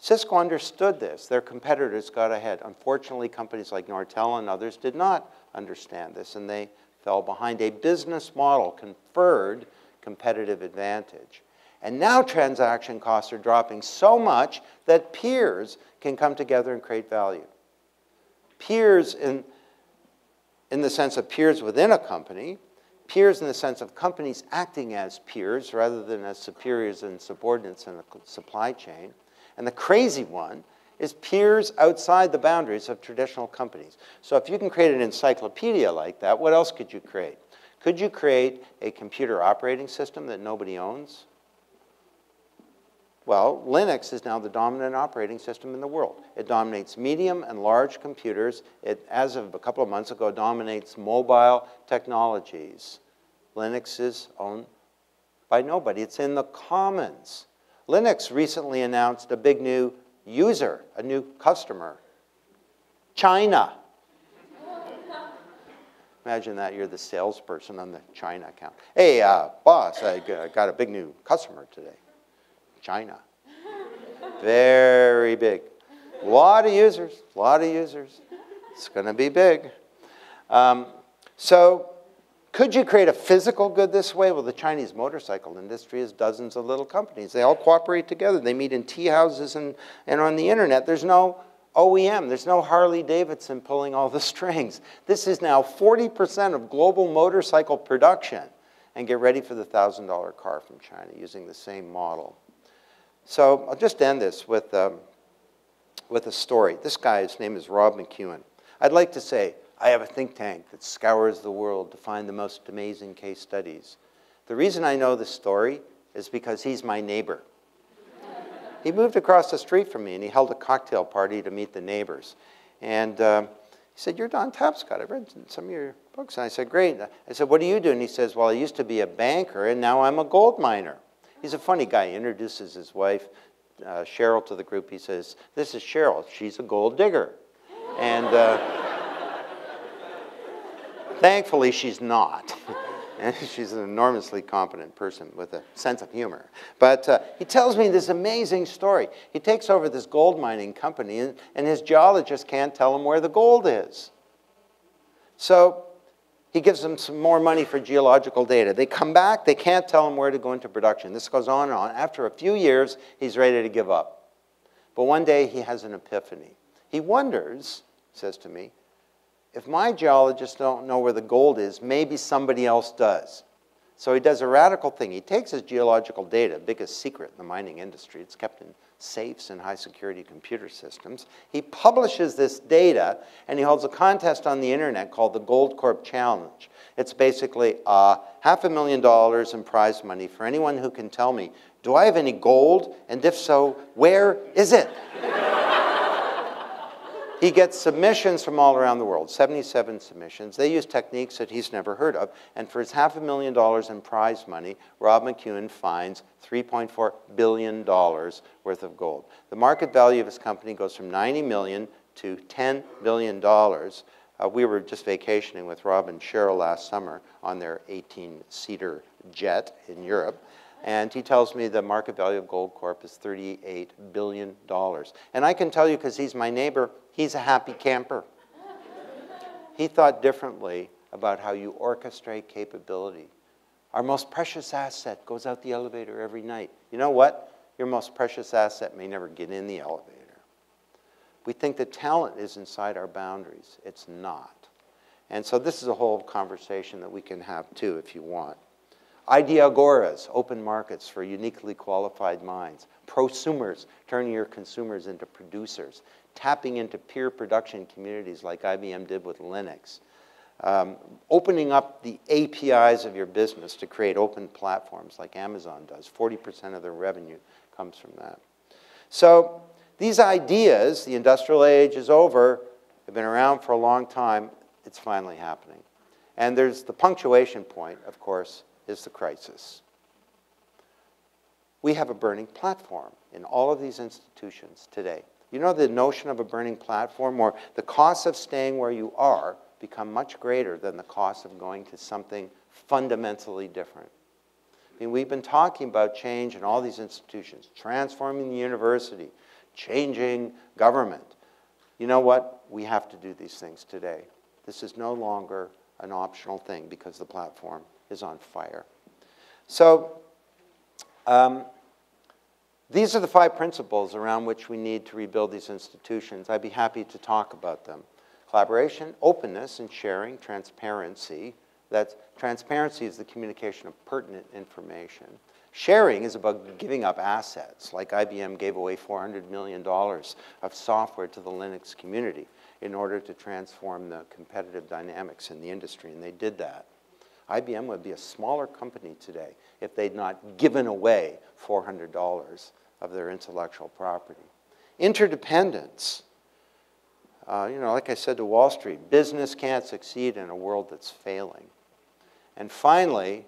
Cisco understood this. Their competitors got ahead. Unfortunately, companies like Nortel and others did not understand this, and they fell behind. A business model conferred competitive advantage. And now transaction costs are dropping so much that peers can come together and create value. Peers in the sense of peers within a company, peers in the sense of companies acting as peers rather than as superiors and subordinates in a supply chain. And the crazy one is peers outside the boundaries of traditional companies. So if you can create an encyclopedia like that, what else could you create? Could you create a computer operating system that nobody owns? Well, Linux is now the dominant operating system in the world. It dominates medium and large computers. It, as of a couple of months ago, dominates mobile technologies. Linux is owned by nobody. It's in the commons. Linux recently announced a big new user, a new customer. China. Imagine that you're the salesperson on the China account. Hey, boss, I got a big new customer today. China. Very big. A lot of users, a lot of users. It's going to be big. So could you create a physical good this way? Well, the Chinese motorcycle industry is dozens of little companies. They all cooperate together. They meet in tea houses and on the internet. There's no OEM. There's no Harley Davidson pulling all the strings. This is now 40% of global motorcycle production. And get ready for the $1,000 car from China using the same model. So I'll just end this with a story. This guy, his name is Rob McEwen. I'd like to say, I have a think tank that scours the world to find the most amazing case studies. The reason I know this story is because he's my neighbor. He moved across the street from me, and he held a cocktail party to meet the neighbors. And he He said, you're Don Tapscott. I've read some of your books. And I said, great. I said, what do you do? And he says, well, I used to be a banker, and now I'm a gold miner. He's a funny guy. He introduces his wife, Cheryl, to the group. He says, this is Cheryl. She's a gold digger. And thankfully, she's not. And she's an enormously competent person with a sense of humor. But he tells me this amazing story. He takes over this gold mining company, and his geologist can't tell him where the gold is. So he gives them some more money for geological data. They come back, they can't tell him where to go into production. This goes on and on. After a few years, he's ready to give up. But one day, he has an epiphany. He wonders, he says to me, if my geologists don't know where the gold is, maybe somebody else does. So he does a radical thing. He takes his geological data, biggest secret in the mining industry. It's kept in safes and high-security computer systems. He publishes this data, and he holds a contest on the internet called the Gold Corp Challenge. It's basically $500,000 in prize money for anyone who can tell me, do I have any gold? And if so, where is it? He gets submissions from all around the world, 77 submissions. They use techniques that he's never heard of. And for his $500,000 in prize money, Rob McEwen finds $3.4 billion worth of gold. The market value of his company goes from $90 million to $10 billion. We were just vacationing with Rob and Cheryl last summer on their 18-seater jet in Europe. And he tells me the market value of Gold Corp is $38 billion. And I can tell you, because he's my neighbor, he's a happy camper. He thought differently about how you orchestrate capability. Our most precious asset goes out the elevator every night. You know what? Your most precious asset may never get in the elevator. We think that talent is inside our boundaries. It's not. And so this is a whole conversation that we can have too, if you want. Idea agoras, open markets for uniquely qualified minds. Prosumers, turning your consumers into producers. Tapping into peer production communities like IBM did with Linux. Opening up the APIs of your business to create open platforms like Amazon does. 40% of their revenue comes from that. So these ideas, the industrial age is over, have been around for a long time. It's finally happening. And there's the punctuation point, of course, is the crisis. We have a burning platform in all of these institutions today. You know the notion of a burning platform, or the costs of staying where you are become much greater than the cost of going to something fundamentally different. I mean, we've been talking about change in all these institutions, transforming the university, changing government. You know what? We have to do these things today. This is no longer an optional thing because the platform is on fire. So these are the 5 principles around which we need to rebuild these institutions. I'd be happy to talk about them. Collaboration, openness and sharing, transparency. Transparency is the communication of pertinent information. Sharing is about giving up assets, like IBM gave away $400 million of software to the Linux community in order to transform the competitive dynamics in the industry, and they did that. IBM would be a smaller company today if they'd not given away $400 of their intellectual property. Interdependence. You know, like I said to Wall Street, business can't succeed in a world that's failing. And finally,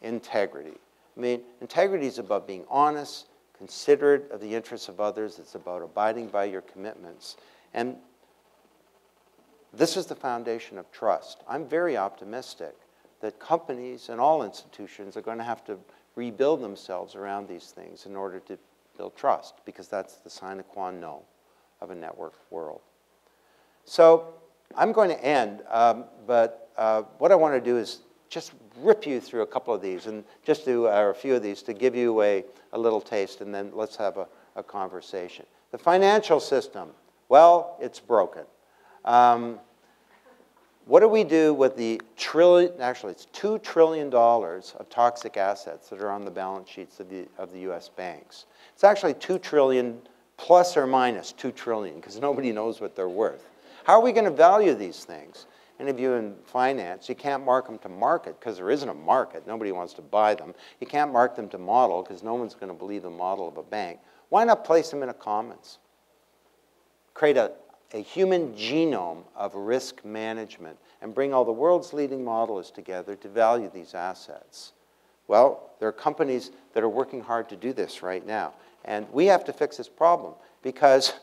integrity. I mean, integrity is about being honest, considerate of the interests of others. It's about abiding by your commitments. And this is the foundation of trust. I'm very optimistic that companies and all institutions are going to have to rebuild themselves around these things in order to build trust, because that's the sine qua non of a networked world. So I'm going to end, but what I want to do is just rip you through a couple of these, and just do a few of these to give you a little taste, and then let's have a conversation. The financial system, well, it's broken. What do we do with the actually it's $2 trillion of toxic assets that are on the balance sheets of the US banks? It's actually 2 trillion plus or minus 2 trillion, because nobody knows what they're worth. How are we going to value these things? Any of you in finance, you can't mark them to market because there isn't a market. Nobody wants to buy them. You can't mark them to model because no one's going to believe the model of a bank. Why not place them in a commons? Create a a human genome of risk management and bring all the world's leading models together to value these assets. Well, there are companies that are working hard to do this right now. And we have to fix this problem because,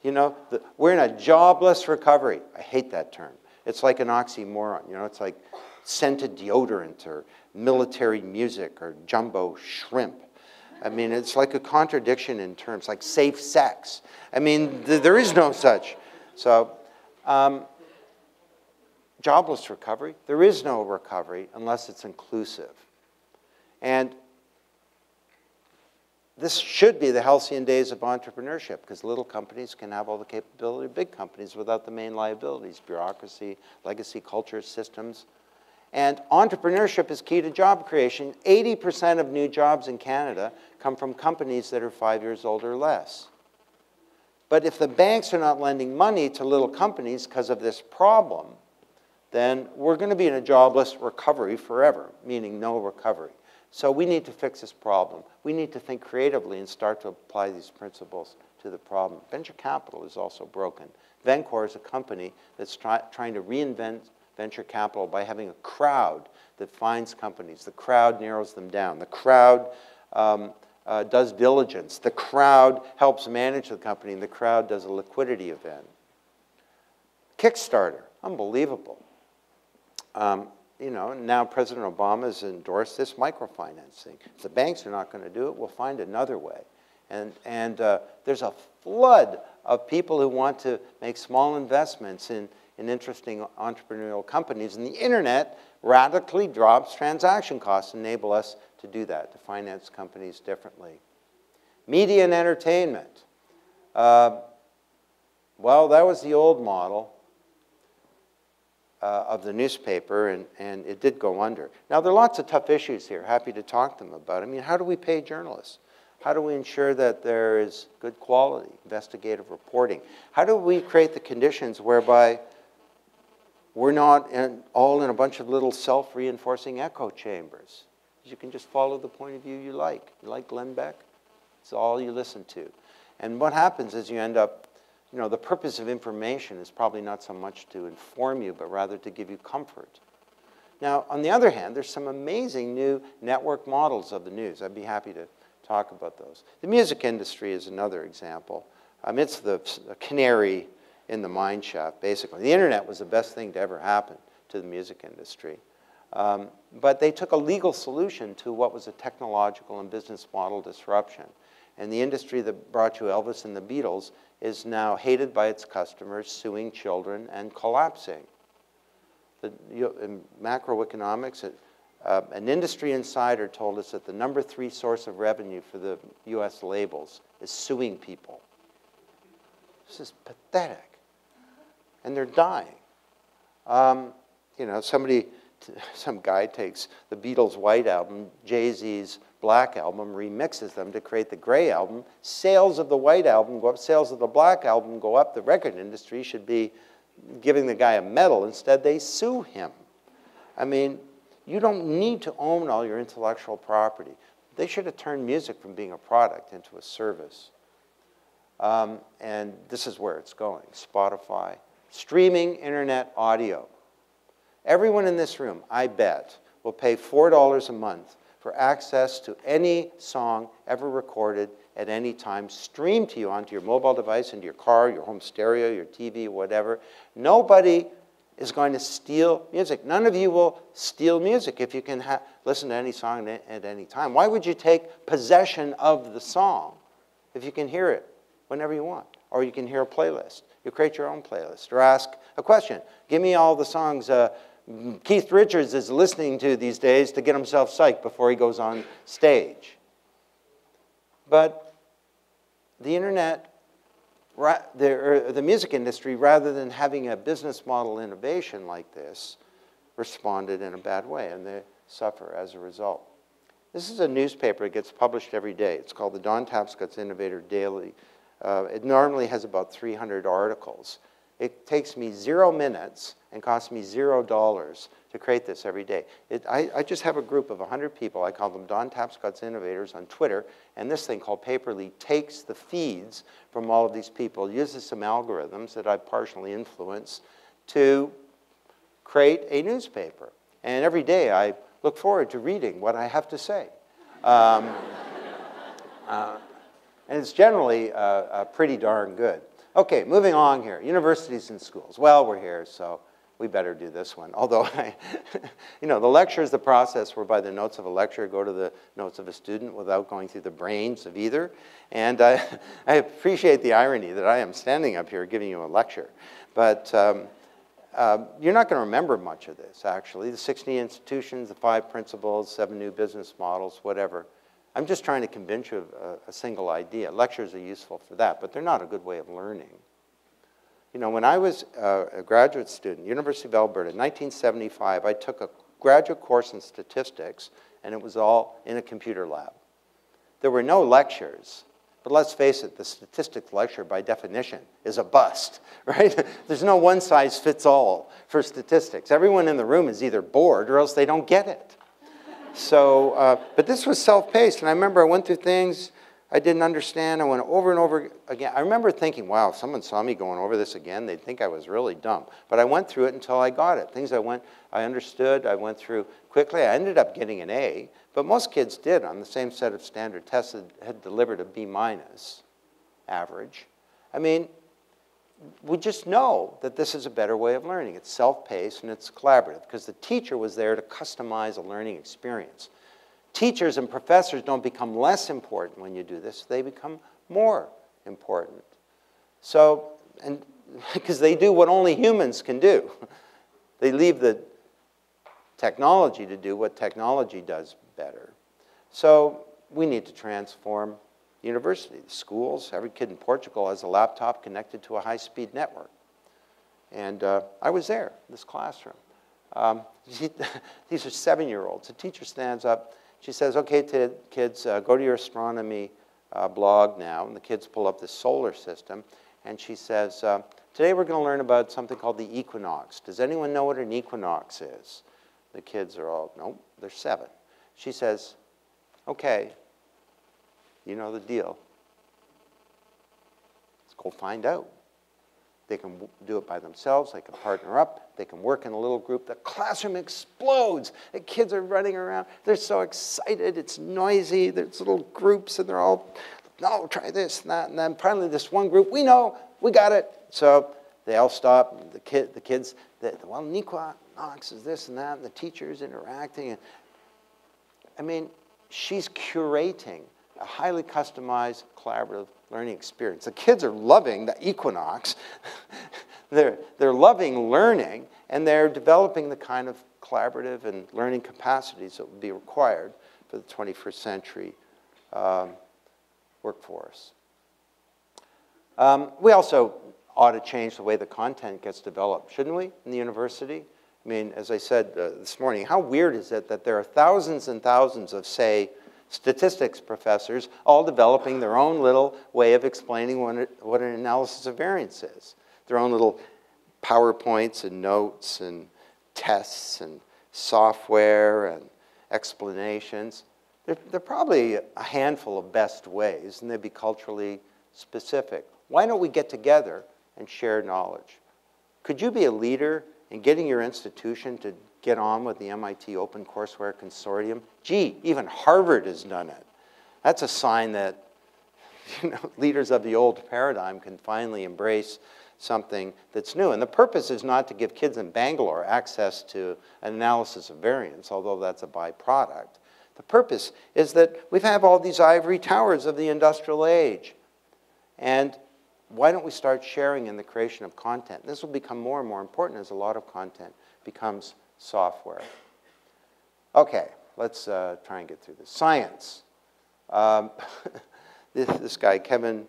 you know, we're in a jobless recovery. I hate that term. It's like an oxymoron. You know, it's like scented deodorant or military music or jumbo shrimp. I mean, it's like a contradiction in terms, like safe sex. I mean, there is no such. So, jobless recovery, there is no recovery unless it's inclusive. And this should be the halcyon days of entrepreneurship because little companies can have all the capability of big companies without the main liabilities, bureaucracy, legacy culture, systems. And entrepreneurship is key to job creation. 80% of new jobs in Canada come from companies that are 5 years old or less. But if the banks are not lending money to little companies because of this problem, then we're going to be in a jobless recovery forever, meaning no recovery. So we need to fix this problem. We need to think creatively and start to apply these principles to the problem. Venture capital is also broken. Vencor is a company that's trying to reinvent venture capital by having a crowd that finds companies. The crowd narrows them down. The crowd does diligence. The crowd helps manage the company, and the crowd does a liquidity event. Kickstarter, unbelievable. You know, now President Obama has endorsed this microfinancing. If the banks are not going to do it, we'll find another way. And there's a flood of people who want to make small investments in interesting entrepreneurial companies. And the internet radically drops transaction costs, enable us to do that, to finance companies differently. Media and entertainment. Well, that was the old model of the newspaper, and it did go under. Now, there are lots of tough issues here. Happy to talk to them about. I mean, how do we pay journalists? How do we ensure that there is good quality investigative reporting? How do we create the conditions whereby we're not all in a bunch of little self-reinforcing echo chambers? You can just follow the point of view you like. You like Glenn Beck? It's all you listen to. And what happens is you end up, you know, the purpose of information is probably not so much to inform you, but rather to give you comfort. Now, on the other hand, there's some amazing new network models of the news. I'd be happy to talk about those. The music industry is another example. It's the canary in the mine shaft, basically. The internet was the best thing to ever happen to the music industry. But they took a legal solution to what was a technological and business model disruption. And the industry that brought you Elvis and the Beatles is now hated by its customers, suing children, and collapsing. In macroeconomics, an industry insider told us that the #3 source of revenue for the US labels is suing people. This is pathetic. And they're dying. You know, some guy takes the Beatles' White Album, Jay-Z's Black Album, remixes them to create the Gray Album. Sales of the White Album go up, sales of the Black Album go up. The record industry should be giving the guy a medal. Instead, they sue him. I mean, you don't need to own all your intellectual property. They should have turned music from being a product into a service. And this is where it's going, Spotify. Streaming internet audio. Everyone in this room, I bet, will pay $4 a month for access to any song ever recorded at any time, streamed to you onto your mobile device, into your car, your home stereo, your TV, whatever. Nobody is going to steal music. None of you will steal music if you can listen to any song at any time. Why would you take possession of the song if you can hear it whenever you want? Or you can hear a playlist. You create your own playlist. Or ask a question. Give me all the songs Keith Richards is listening to these days to get himself psyched before he goes on stage. But the internet, the music industry, rather than having a business model innovation like this, responded in a bad way, and they suffer as a result. This is a newspaper that gets published every day. It's called the Don Tapscott's Innovator Daily. It normally has about 300 articles. It takes me 0 minutes and costs me $0 to create this every day. I just have a group of 100 people. I call them Don Tapscott's Innovators on Twitter. And this thing called Paperly takes the feeds from all of these people, uses some algorithms that I've partially influenced to create a newspaper. And every day I look forward to reading what I have to say. And it's generally pretty darn good. Okay, moving on here. Universities and schools. Well, we're here, so we better do this one. Although, you know, the lecture is the process whereby the notes of a lecturer go to the notes of a student without going through the brains of either. And I appreciate the irony that I am standing up here giving you a lecture. But you're not going to remember much of this, actually. The 60 institutions, the 5 principles, 7 new business models, whatever. I'm just trying to convince you of a single idea. Lectures are useful for that, but they're not a good way of learning. You know, when I was a graduate student, University of Alberta, in 1975, I took a graduate course in statistics, and it was all in a computer lab. There were no lectures, but let's face it, the statistics lecture, by definition, is a bust, right? There's no one-size-fits-all for statistics. Everyone in the room is either bored or else they don't get it. So, but this was self-paced, and I remember I went through things I didn't understand. I went over and over again. I remember thinking, wow, if someone saw me going over this again, they'd think I was really dumb. But I went through it until I got it. Things I understood, I went through quickly. I ended up getting an A, but most kids did on the same set of standard tests had delivered a B- average. I mean, we just know that this is a better way of learning. It's self-paced and it's collaborative because the teacher was there to customize a learning experience. Teachers and professors don't become less important when you do this. They become more important. So, and because they do what only humans can do. They leave the technology to do what technology does better. So we need to transform university, the schools. Every kid in Portugal has a laptop connected to a high-speed network. And I was there, this classroom. These are 7-year-olds. The teacher stands up. She says, okay, kids, go to your astronomy blog now. And the kids pull up the solar system. And she says, today we're going to learn about something called the equinox. Does anyone know what an equinox is? The kids are all, nope, they're 7. She says, okay, you know the deal. Let's go find out. They can do it by themselves. They can partner up. They can work in a little group. The classroom explodes. The kids are running around. They're so excited. It's noisy. There's little groups, and they're all, no, try this and that. And then finally, this one group, we know, we got it. So they all stop. The kids, well, equinox is this and that, and the teacher's interacting. And, I mean, she's curating a highly customized, collaborative learning experience. The kids are loving the equinox. They're loving learning, and they're developing the kind of collaborative and learning capacities that would be required for the 21st century workforce. We also ought to change the way the content gets developed, shouldn't we, in the university? I mean, as I said this morning, how weird is it that there are thousands and thousands of, say, statistics professors all developing their own little way of explaining what an analysis of variance is. Their own little PowerPoints and notes and tests and software and explanations. They're probably a handful of best ways, and they'd be culturally specific. Why don't we get together and share knowledge? Could you be a leader in getting your institution to get on with the MIT Open Courseware Consortium? Gee, even Harvard has done it. That's a sign that, you know, leaders of the old paradigm can finally embrace something that's new. And the purpose is not to give kids in Bangalore access to an analysis of variance, although that's a byproduct. The purpose is that we have all these ivory towers of the industrial age. And why don't we start sharing in the creation of content? This will become more and more important as a lot of content becomes software. Okay, let's try and get through this. Science. This guy, Kevin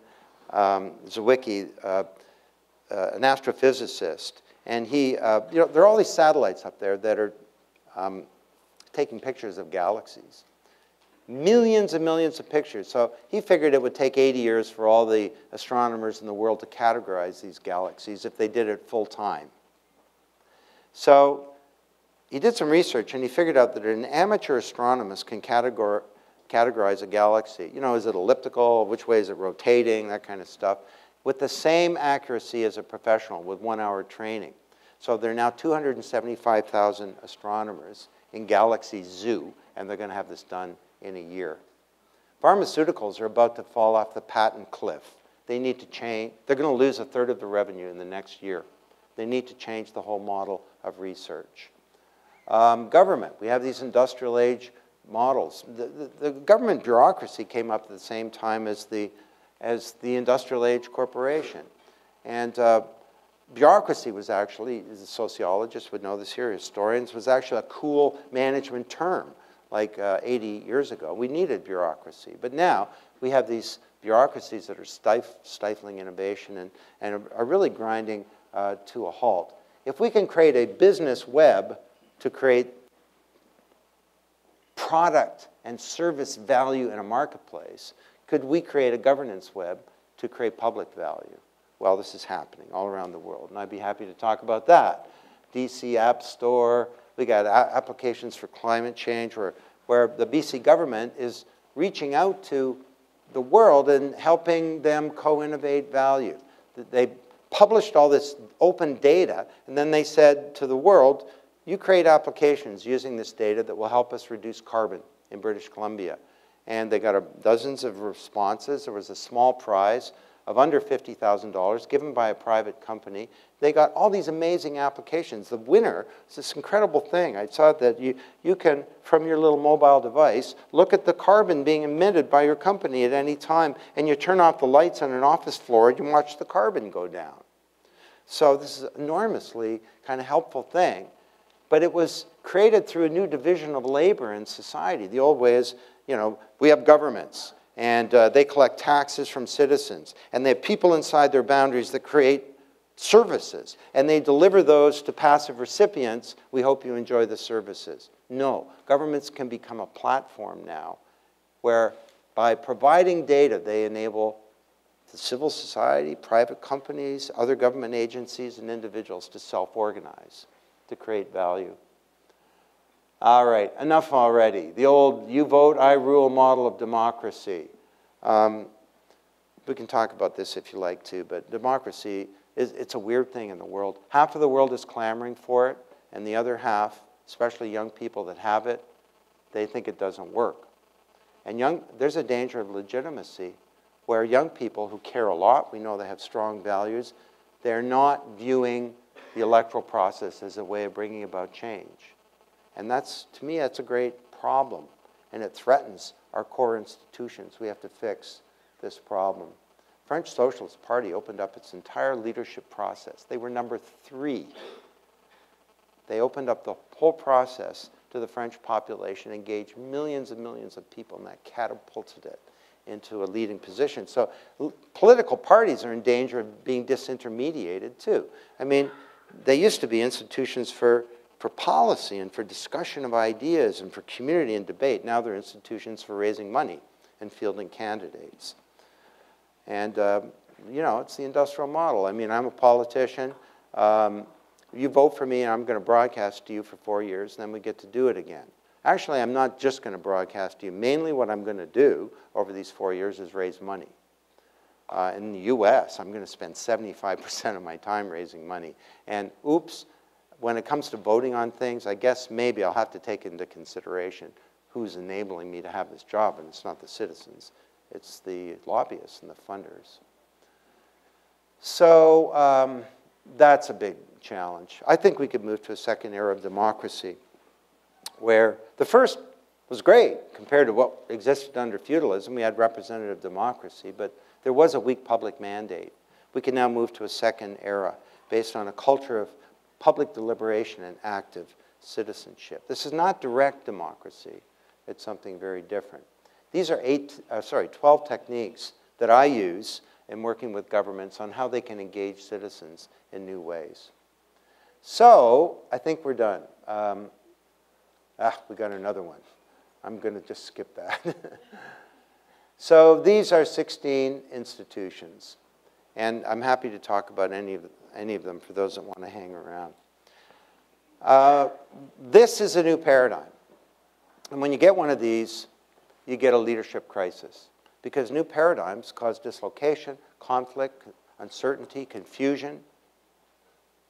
Zawicki, an astrophysicist, and he, you know, there are all these satellites up there that are taking pictures of galaxies. Millions and millions of pictures. So he figured it would take 80 years for all the astronomers in the world to categorize these galaxies if they did it full time. So he did some research and he figured out that an amateur astronomist can categorize a galaxy. You know, is it elliptical? Which way is it rotating? That kind of stuff. With the same accuracy as a professional with 1 hour training. So there are now 275,000 astronomers in Galaxy Zoo, and they're going to have this done in a year. Pharmaceuticals are about to fall off the patent cliff. They need to change. They're going to lose a third of the revenue in the next year. They need to change the whole model of research. Government, we have these industrial age models. The government bureaucracy came up at the same time as the industrial age corporation. And bureaucracy was actually, the sociologists would know this here, historians, was actually a cool management term like 80 years ago. We needed bureaucracy. But now we have these bureaucracies that are stifling innovation and are really grinding to a halt. If we can create a business web to create product and service value in a marketplace, could we create a governance web to create public value? Well, this is happening all around the world, and I'd be happy to talk about that. DC App Store, we got applications for climate change where the BC government is reaching out to the world and helping them co-innovate value. They published all this open data, and then they said to the world, you create applications using this data that will help us reduce carbon in British Columbia. And they got dozens of responses. There was a small prize of under $50,000 given by a private company. They got all these amazing applications. The winner is this incredible thing. I saw that you can, from your little mobile device, look at the carbon being emitted by your company at any time, and you turn off the lights on an office floor and you watch the carbon go down. So this is an enormously kind of helpful thing. But it was created through a new division of labor in society. The old way is, you know, we have governments, and they collect taxes from citizens, and they have people inside their boundaries that create services, and they deliver those to passive recipients. We hope you enjoy the services. No, governments can become a platform now where by providing data, they enable the civil society, private companies, other government agencies, and individuals to self-organize, to create value. All right, enough already. The old you vote, I rule model of democracy. We can talk about this if you like to, but democracy, it's a weird thing in the world. Half of the world is clamoring for it, and the other half, especially young people that have it, they think it doesn't work. And there's a danger of legitimacy where young people who care a lot, we know they have strong values, they're not viewing the electoral process as a way of bringing about change. And that's, to me, that's a great problem. And it threatens our core institutions. We have to fix this problem. French Socialist Party opened up its entire leadership process. They were number 3. They opened up the whole process to the French population, engaged millions and millions of people, and that catapulted it into a leading position. So political parties are in danger of being disintermediated, too. I mean, they used to be institutions for policy and for discussion of ideas and for community and debate. Now they're institutions for raising money and fielding candidates. And, you know, it's the industrial model. I mean, I'm a politician. You vote for me, and I'm going to broadcast to you for 4 years, and then we get to do it again. Actually, I'm not just going to broadcast to you. Mainly what I'm going to do over these 4 years is raise money. In the US, I'm going to spend 75% of my time raising money. And oops, when it comes to voting on things, I guess maybe I'll have to take into consideration who's enabling me to have this job, and it's not the citizens. It's the lobbyists and the funders. So that's a big challenge. I think we could move to a second era of democracy where the first was great compared to what existed under feudalism. We had representative democracy, but there was a weak public mandate. We can now move to a second era based on a culture of public deliberation and active citizenship. This is not direct democracy. It's something very different. These are 12 techniques that I use in working with governments on how they can engage citizens in new ways. So I think we're done. We got another one. I'm going to just skip that. So these are 16 institutions. And I'm happy to talk about any of them for those that want to hang around. This is a new paradigm. And when you get one of these, you get a leadership crisis. Because new paradigms cause dislocation, conflict, uncertainty, confusion.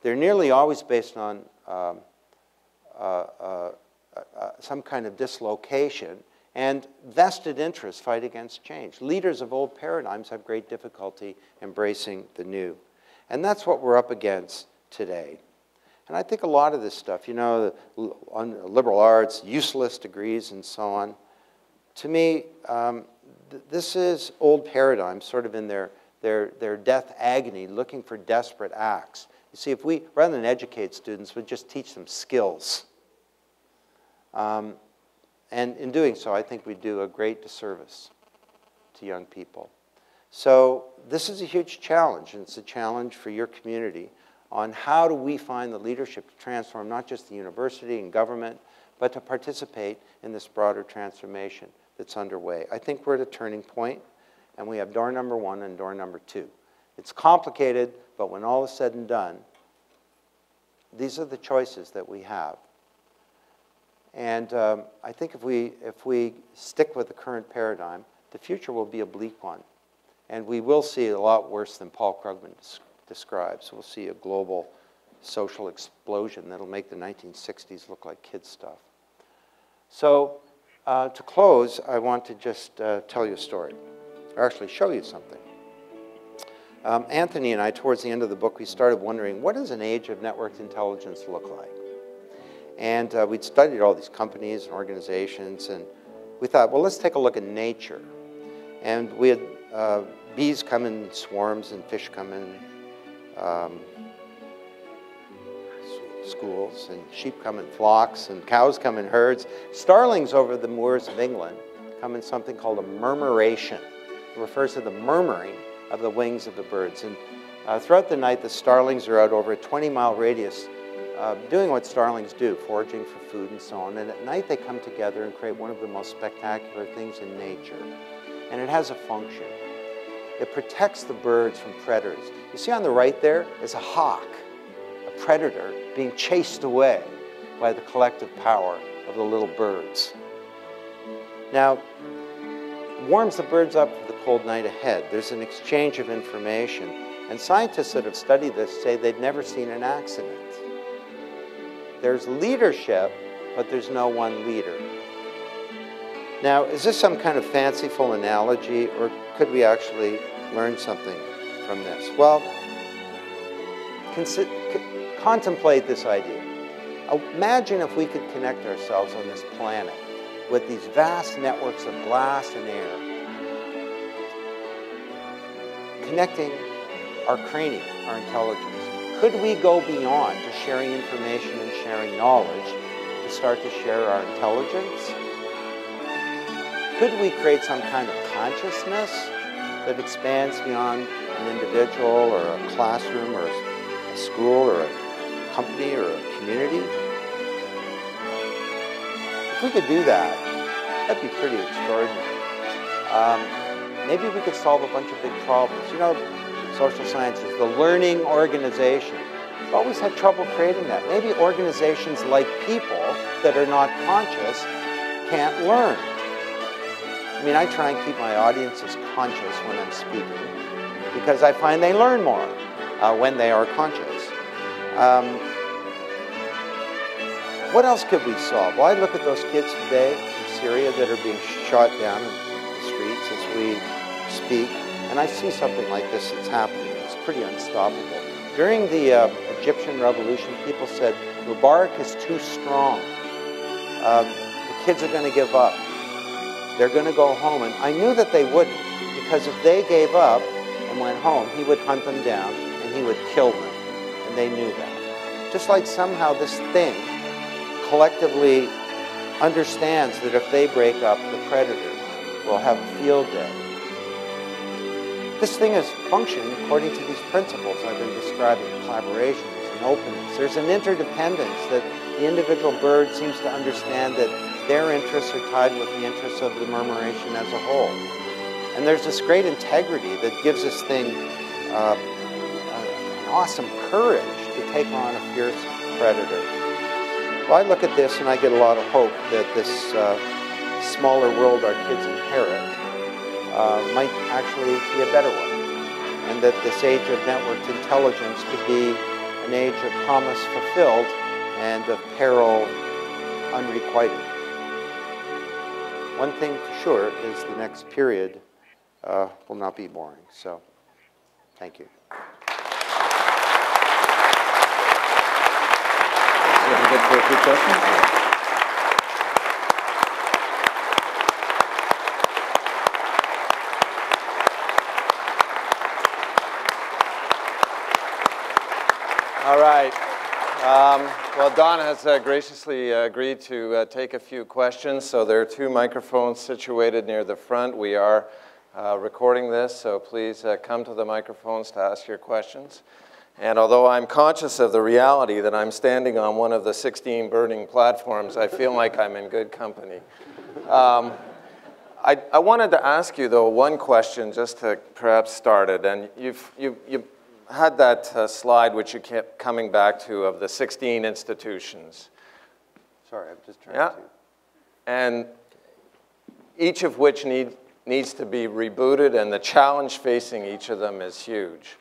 They're nearly always based on some kind of dislocation, and vested interests fight against change. Leaders of old paradigms have great difficulty embracing the new. And that's what we're up against today. And I think a lot of this stuff, you know, on liberal arts, useless degrees, and so on, to me, this is old paradigms sort of in their death agony, looking for desperate acts. You see, if we, rather than educate students, we just teach them skills. And in doing so, I think we do a great disservice to young people. So this is a huge challenge, and it's a challenge for your community on how do we find the leadership to transform not just the university and government, but to participate in this broader transformation that's underway. I think we're at a turning point, and we have door number 1 and door number 2. It's complicated, but when all is said and done, these are the choices that we have. And I think if we stick with the current paradigm, the future will be a bleak one. And we will see a lot worse than Paul Krugman describes. We'll see a global social explosion that'll make the 1960s look like kid stuff. So to close, I want to just tell you a story, or actually show you something. Anthony and I, towards the end of the book, we started wondering, what does an age of networked intelligence look like? And we'd studied all these companies and organizations, and we thought, well, let's take a look at nature. And we had bees come in swarms, and fish come in schools, and sheep come in flocks, and cows come in herds. Starlings over the moors of England come in something called a murmuration. It refers to the murmuring of the wings of the birds. And throughout the night, the starlings are out over a 20-mile radius doing what starlings do, foraging for food and so on. And at night, they come together and create one of the most spectacular things in nature. And it has a function. It protects the birds from predators. You see on the right there is a hawk, a predator being chased away by the collective power of the little birds. Now, it warms the birds up for the cold night ahead. There's an exchange of information. And scientists that have studied this say they've never seen an accident. There's leadership, but there's no one leader. Now, is this some kind of fanciful analogy, or could we actually learn something from this? Well, contemplate this idea. Imagine if we could connect ourselves on this planet with these vast networks of glass and air, connecting our cranium, our intelligence. Could we go beyond just sharing information and sharing knowledge to start to share our intelligence? Could we create some kind of consciousness that expands beyond an individual or a classroom or a school or a company or a community? If we could do that, that'd be pretty extraordinary. Maybe we could solve a bunch of big problems. You know, social sciences, the learning organization. We've always had trouble creating that. Maybe organizations like people that are not conscious can't learn. I mean, I try and keep my audiences conscious when I'm speaking because I find they learn more when they are conscious. What else could we solve? Well, I look at those kids today in Syria that are being shot down in the streets as we speak, and I see something like this that's happening. It's pretty unstoppable. During the Egyptian revolution, people said, Mubarak is too strong. The kids are going to give up. They're going to go home. And I knew that they wouldn't, because if they gave up and went home, he would hunt them down and he would kill them. And they knew that. Just like somehow this thing collectively understands that if they break up, the predator will have a field day. This thing is functioning according to these principles I've been describing, collaboration, there's an openness. There's an interdependence that the individual bird seems to understand that their interests are tied with the interests of the murmuration as a whole. And there's this great integrity that gives this thing an awesome courage to take on a fierce predator. Well, I look at this and I get a lot of hope that this smaller world our kids inherit might actually be a better one, and that this age of networked intelligence could be an age of promise fulfilled and of peril unrequited. One thing for sure is the next period will not be boring. So, thank you. For a few questions. All right. Well, Don has graciously agreed to take a few questions. So there are 2 microphones situated near the front. We are recording this, so please come to the microphones to ask your questions. And although I'm conscious of the reality that I'm standing on one of the 16 burning platforms, I feel like I'm in good company. I wanted to ask you, though, one question just to perhaps start it. And you've had that slide which you kept coming back to of the 16 institutions. Sorry, I'm just trying to. And each of which needs to be rebooted, and the challenge facing each of them is huge.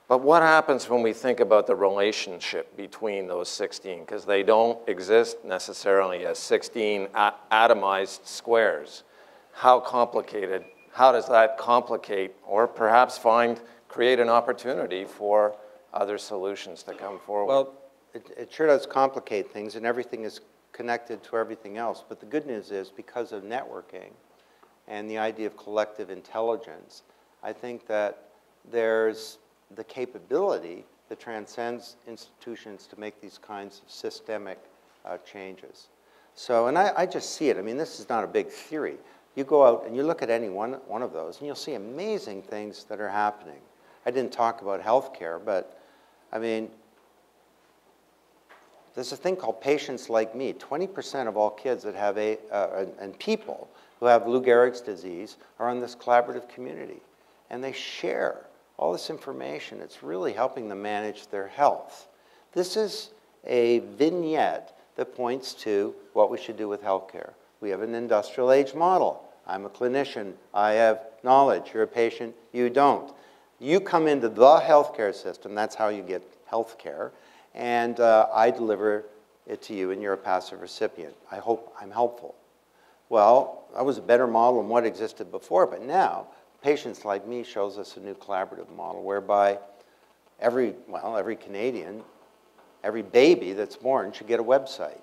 But what happens when we think about the relationship between those 16? Because they don't exist necessarily as 16 atomized squares. How complicated? How does that complicate or perhaps create an opportunity for other solutions to come forward? Well, it sure does complicate things, and everything is connected to everything else. But the good news is, because of networking and the idea of collective intelligence, I think that there's the capability that transcends institutions to make these kinds of systemic changes. So, and I just see it. I mean, this is not a big theory. You go out and you look at any one of those, and you'll see amazing things that are happening. I didn't talk about healthcare, but I mean, there's a thing called Patients Like Me. 20% of all kids that have and people who have Lou Gehrig's disease are in this collaborative community, and they share all this information. It's really helping them manage their health. This is a vignette that points to what we should do with healthcare. We have an industrial age model. I'm a clinician. I have knowledge. You're a patient. You don't. You come into the healthcare system. That's how you get healthcare. And I deliver it to you, and you're a passive recipient. I hope I'm helpful. Well, that was a better model than what existed before, but now Patients Like Me shows us a new collaborative model whereby every Canadian, every baby that's born should get a website.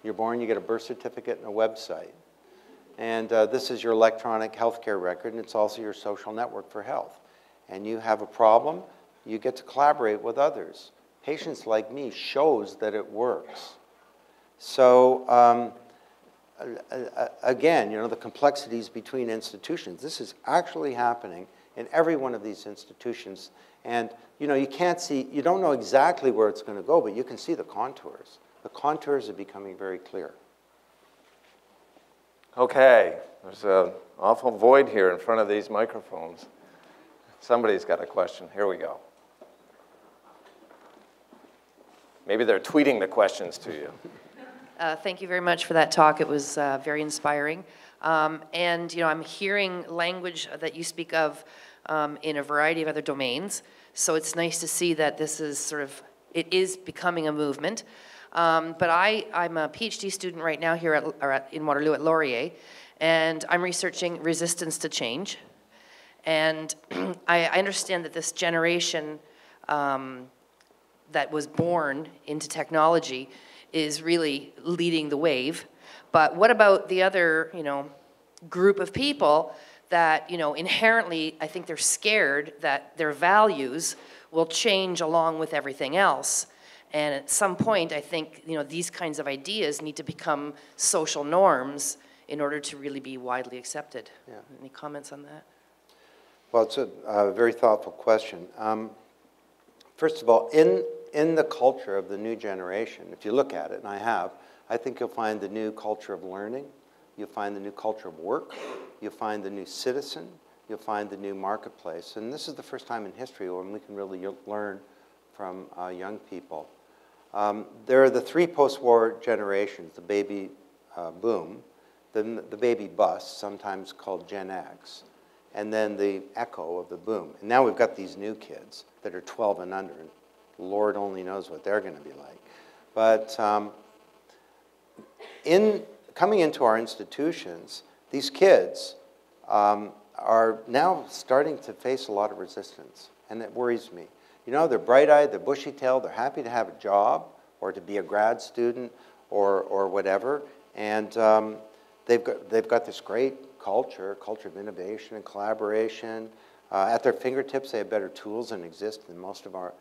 You're born, you get a birth certificate and a website. And this is your electronic healthcare record, and it's also your social network for health. And you have a problem, you get to collaborate with others. Patients Like Me shows that it works. So, again, you know, the complexities between institutions. This is actually happening in every one of these institutions. And, you know, you don't know exactly where it's going to go, but you can see the contours. The contours are becoming very clear. Okay, there's an awful void here in front of these microphones. Somebody's got a question. Here we go. Maybe they're tweeting the questions to you. Thank you very much for that talk. It was very inspiring. And you know, I'm hearing language that you speak of in a variety of other domains. So it's nice to see that this is it is becoming a movement. But I'm a PhD student right now here in Waterloo at Laurier, and I'm researching resistance to change. And I understand that this generation that was born into technology is really leading the wave. But what about the other, group of people that, inherently, I think they're scared that their values will change along with everything else. And at some point, I think, these kinds of ideas need to become social norms in order to really be widely accepted. Yeah. Any comments on that? Well, it's a very thoughtful question. First of all, in the culture of the new generation, if you look at it, and I think you'll find the new culture of learning, you'll find the new culture of work, you'll find the new citizen, you'll find the new marketplace. And this is the first time in history when we can really learn from young people. There are the three post-war generations, the baby boom, then the baby bust, sometimes called Gen X, and then the echo of the boom. And now we've got these new kids that are 12 and under, and Lord only knows what they're going to be like. But coming into our institutions, these kids are now starting to face a lot of resistance, and it worries me. You know, they're bright-eyed, they're bushy-tailed, they're happy to have a job or to be a grad student or whatever, and they've got this great culture of innovation and collaboration. At their fingertips, they have better tools than exist in most of our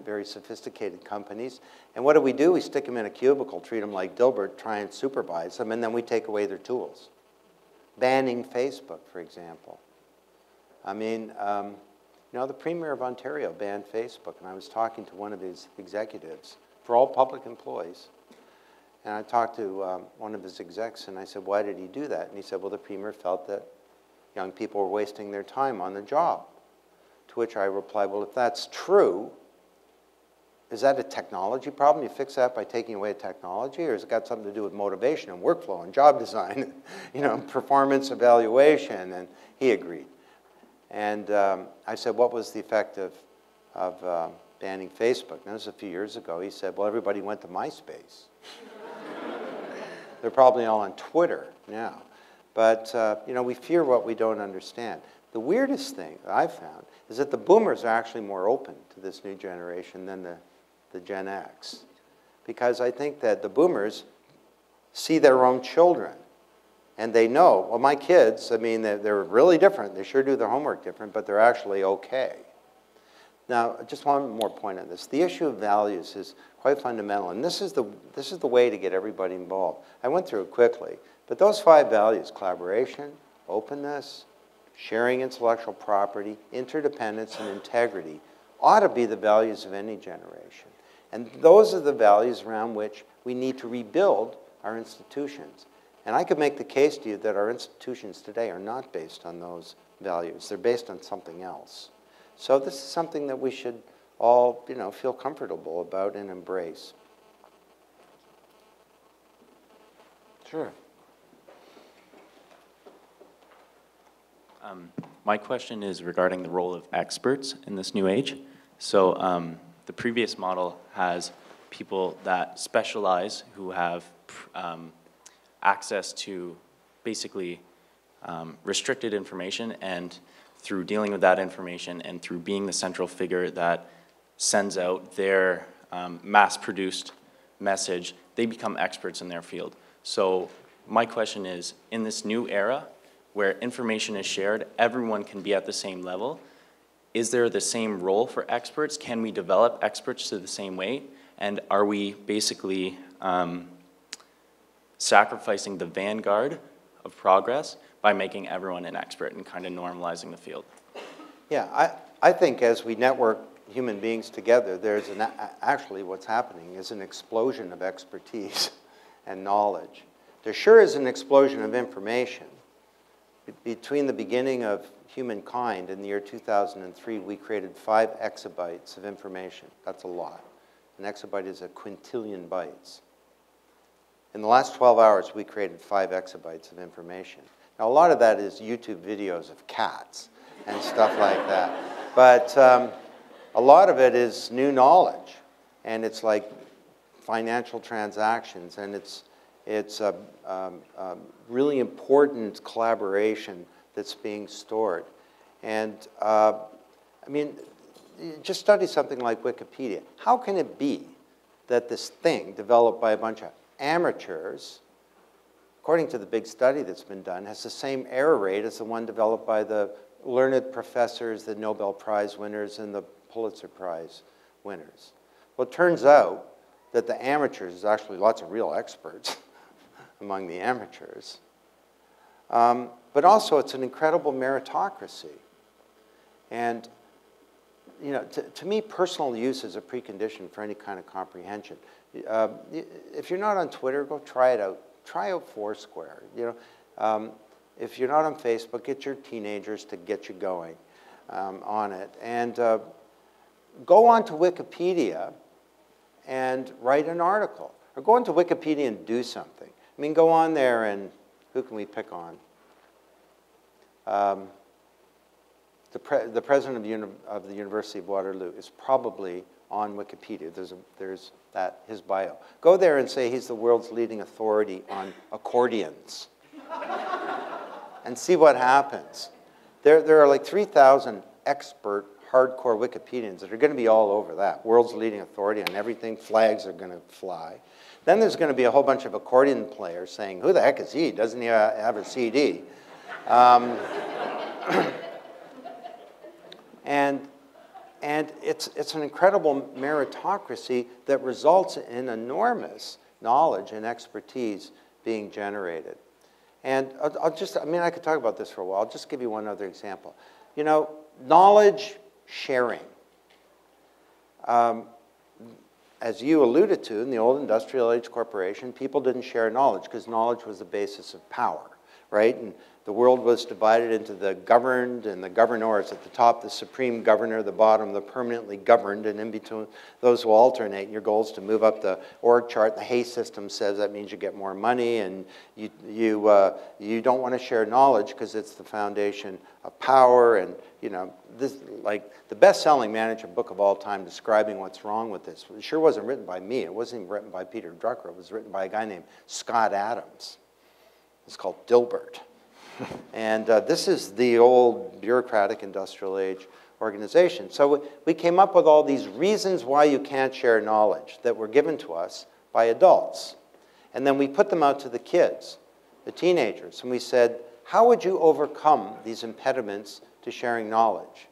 very sophisticated companies. And what do? We stick them in a cubicle, treat them like Dilbert, try and supervise them, and then we take away their tools. Banning Facebook, for example. I mean, you know, the Premier of Ontario banned Facebook, and I was talking to one of his executives for all public employees. And I talked to one of his execs, and I said, why did he do that? And he said, well, the Premier felt that young people were wasting their time on the job. To which I replied, well, if that's true, is that a technology problem? You fix that by taking away technology, or has it got something to do with motivation and workflow and job design, you know, performance evaluation? And he agreed. And I said, what was the effect of banning Facebook? And that was a few years ago. He said, well, everybody went to MySpace. They're probably all on Twitter now. But, you know, we fear what we don't understand. The weirdest thing that I've found is that the boomers are actually more open to this new generation than the Gen X. Because I think that the boomers see their own children. And they know, well, my kids, I mean, they're really different. They sure do their homework different, but they're actually okay. Now, just one more point on this. The issue of values is quite fundamental, and this is the way to get everybody involved. I went through it quickly, but those 5 values, collaboration, openness, sharing intellectual property, interdependence, and integrity, ought to be the values of any generation. And those are the values around which we need to rebuild our institutions. And I could make the case to you that our institutions today are not based on those values. They're based on something else. So this is something that we should all, you know, feel comfortable about and embrace. Sure. My question is regarding the role of experts in this new age. So the previous model has people that specialize who have access to basically restricted information, and through dealing with that information and through being the central figure that sends out their mass-produced message, they become experts in their field. So my question is, in this new era where information is shared, everyone can be at the same level, is there the same role for experts? Can we develop experts to the same way? And are we basically sacrificing the vanguard of progress by making everyone an expert and kind of normalizing the field? Yeah, I think as we network human beings together, there's actually what's happening is an explosion of expertise and knowledge. There sure is an explosion of information. Between the beginning of humankind in the year 2003, we created 5 exabytes of information. That's a lot. An exabyte is a quintillion bytes. In the last 12 hours, we created 5 exabytes of information. Now, a lot of that is YouTube videos of cats and stuff like that. But a lot of it is new knowledge. And it's like financial transactions. And it's really important collaboration that's being stored. And I mean, just study something like Wikipedia. How can it be that this thing developed by a bunch of amateurs, according to the big study that's been done, has the same error rate as the one developed by the learned professors, the Nobel Prize winners, and the Pulitzer Prize winners? Well, it turns out that the amateurs, there's actually lots of real experts among the amateurs. But also, it's an incredible meritocracy. And, you know, to me, personal use is a precondition for any kind of comprehension. If you're not on Twitter, go try it out. Try out Foursquare. You know, if you're not on Facebook, get your teenagers to get you going on it. And go on to Wikipedia and write an article. Or go into Wikipedia and do something. I mean, go on there and, who can we pick on? The president of the University of Waterloo is probably on Wikipedia. There's his bio. Go there and say he's the world's leading authority on accordions. And see what happens. There are like 3,000 expert hardcore Wikipedians that are going to be all over that. World's leading authority on everything. Flags are going to fly. Then there's going to be a whole bunch of accordion players saying, who the heck is he? Doesn't he have a CD? And it's an incredible meritocracy that results in enormous knowledge and expertise being generated. And I mean, I could talk about this for a while. I'll just give you one other example. You know, knowledge sharing. As you alluded to, in the old industrial age corporation, people didn't share knowledge because knowledge was the basis of power, right? And the world was divided into the governed and the governors. At the top, the supreme governor, the bottom, the permanently governed, and in between, those will alternate. And your goal is to move up the org chart. The Hay system says that means you get more money, and you don't want to share knowledge because it's the foundation of power. And you know, this, like the best-selling management book of all time describing what's wrong with this. It sure wasn't written by me. It wasn't even written by Peter Drucker. It was written by a guy named Scott Adams. It's called Dilbert. And this is the old bureaucratic industrial age organization. So we came up with all these reasons why you can't share knowledge that were given to us by adults. And then we put them out to the kids, the teenagers, and we said, how would you overcome these impediments to sharing knowledge?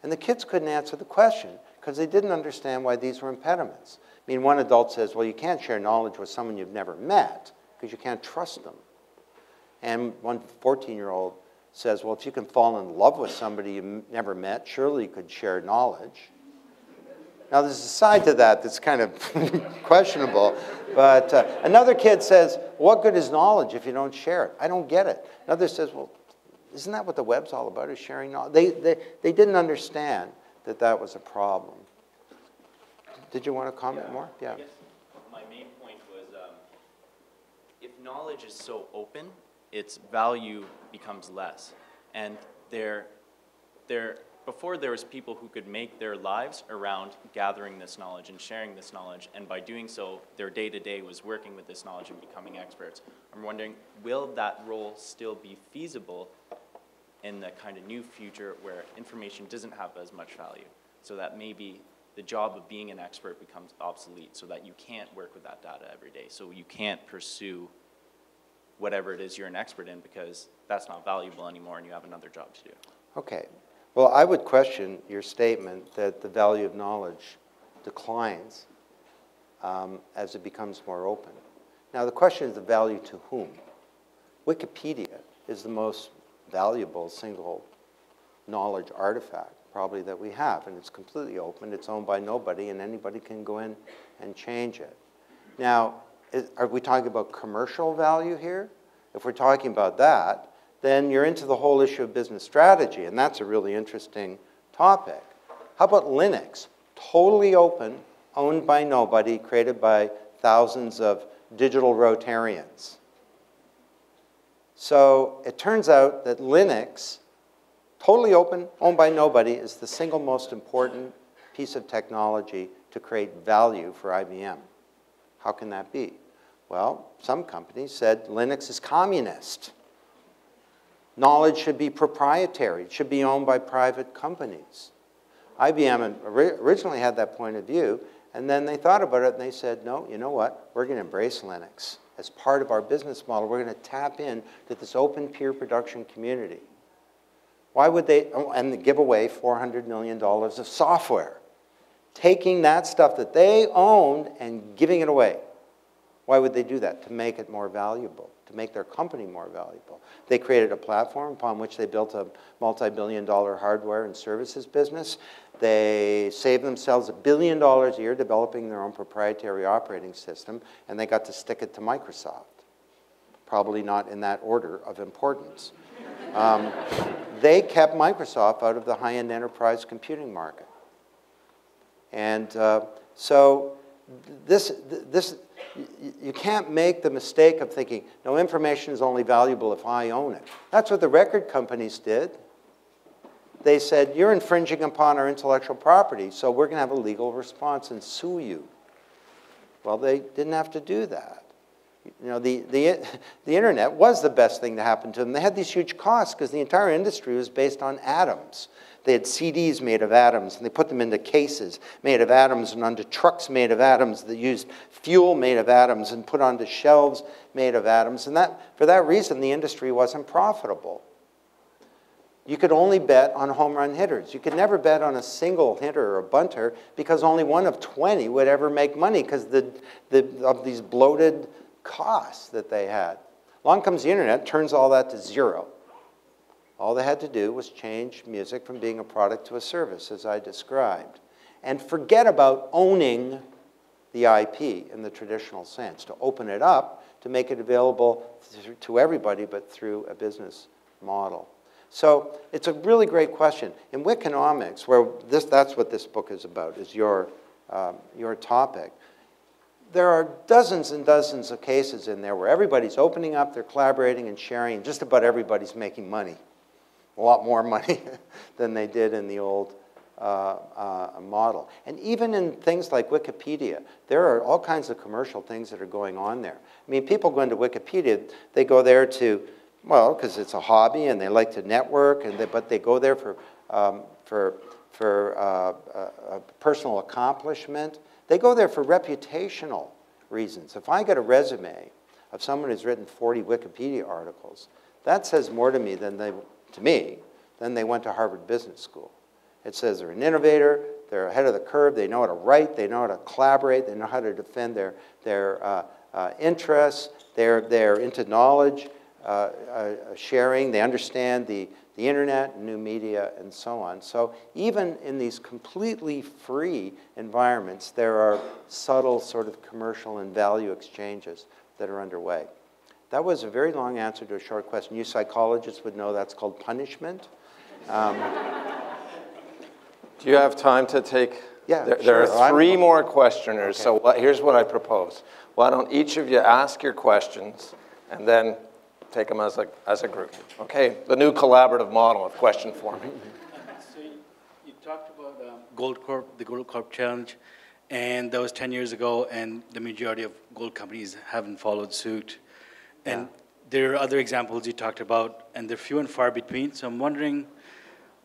And the kids couldn't answer the question because they didn't understand why these were impediments. I mean, one adult says, well, you can't share knowledge with someone you've never met because you can't trust them. And one 14-year-old says, well, if you can fall in love with somebody you never met, surely you could share knowledge. Now, there's a side to that that's kind of questionable. But another kid says, what good is knowledge if you don't share it? I don't get it. Another says, well, isn't that what the web's all about, is sharing knowledge? They didn't understand that that was a problem. Did you want to comment more? Yeah. Yes. My main point was, if knowledge is so open, its value becomes less. And before there was people who could make their lives around gathering this knowledge and sharing this knowledge, and by doing so, their day-to-day was working with this knowledge and becoming experts. I'm wondering, will that role still be feasible in the kind of new future where information doesn't have as much value, so that maybe the job of being an expert becomes obsolete, so that you can't work with that data every day, so you can't pursue whatever it is you're an expert in because that's not valuable anymore and you have another job to do. Okay. Well, I would question your statement that the value of knowledge declines as it becomes more open. Now, the question is the value to whom? Wikipedia is the most valuable single knowledge artifact probably that we have, and it's completely open. It's owned by nobody, and anybody can go in and change it. Now, are we talking about commercial value here? If we're talking about that, then you're into the whole issue of business strategy, and that's a really interesting topic. How about Linux? Totally open, owned by nobody, created by thousands of digital Rotarians. So it turns out that Linux, totally open, owned by nobody, is the single most important piece of technology to create value for IBM. How can that be? Well, some companies said Linux is communist. Knowledge should be proprietary. It should be owned by private companies. IBM originally had that point of view, and then they thought about it and they said, no, you know what? We're going to embrace Linux. As part of our business model, we're going to tap into this open peer production community. Why would they, and give away $400 million of software, taking that stuff that they owned and giving it away. Why would they do that? To make it more valuable, to make their company more valuable. They created a platform upon which they built a multi-billion-dollar hardware and services business. They saved themselves $1 billion a year developing their own proprietary operating system, and they got to stick it to Microsoft. Probably not in that order of importance. They kept Microsoft out of the high-end enterprise computing market. And so you can't make the mistake of thinking, no, information is only valuable if I own it. That's what the record companies did. They said, you're infringing upon our intellectual property, so we're going to have a legal response and sue you. Well, they didn't have to do that. You know, the internet was the best thing to happen to them. They had these huge costs because the entire industry was based on atoms. They had CDs made of atoms, and they put them into cases made of atoms and onto trucks made of atoms that used fuel made of atoms and put onto shelves made of atoms. And for that reason, the industry wasn't profitable. You could only bet on home run hitters. You could never bet on a single hitter or a bunter because only one of 20 would ever make money because of these bloated costs that they had. Along comes the internet, turns all that to zero. All they had to do was change music from being a product to a service, as I described, and forget about owning the IP in the traditional sense, to open it up, to make it available to everybody, but through a business model. So it's a really great question. In Wikinomics, where that's what this book is about, is your topic, there are dozens and dozens of cases in there where everybody's opening up, they're collaborating and sharing, and just about everybody's making money. A lot more money than they did in the old model. And even in things like Wikipedia, there are all kinds of commercial things that are going on there. I mean, people go into Wikipedia, they go there to, well, because it's a hobby and they like to network, but they go there for personal accomplishment. They go there for reputational reasons. If I get a resume of someone who's written 40 Wikipedia articles, that says more to me than they went to Harvard Business School. It says they're an innovator, they're ahead of the curve, they know how to write, they know how to collaborate, they know how to defend their interests, they're into knowledge sharing, they understand the internet, new media, and so on. So even in these completely free environments, there are subtle sort of commercial and value exchanges that are underway. That was a very long answer to a short question. You psychologists would know that's called punishment. Do you have time to take? Yeah, there are three more questioners, okay. So here's what I propose. Why don't each of you ask your questions and then take them as a group. Okay, the new collaborative model of question forming. So you talked about Gold Corp, the Gold Corp challenge, and that was 10 years ago, and the majority of gold companies haven't followed suit. And there are other examples you talked about, and they're few and far between. So I'm wondering,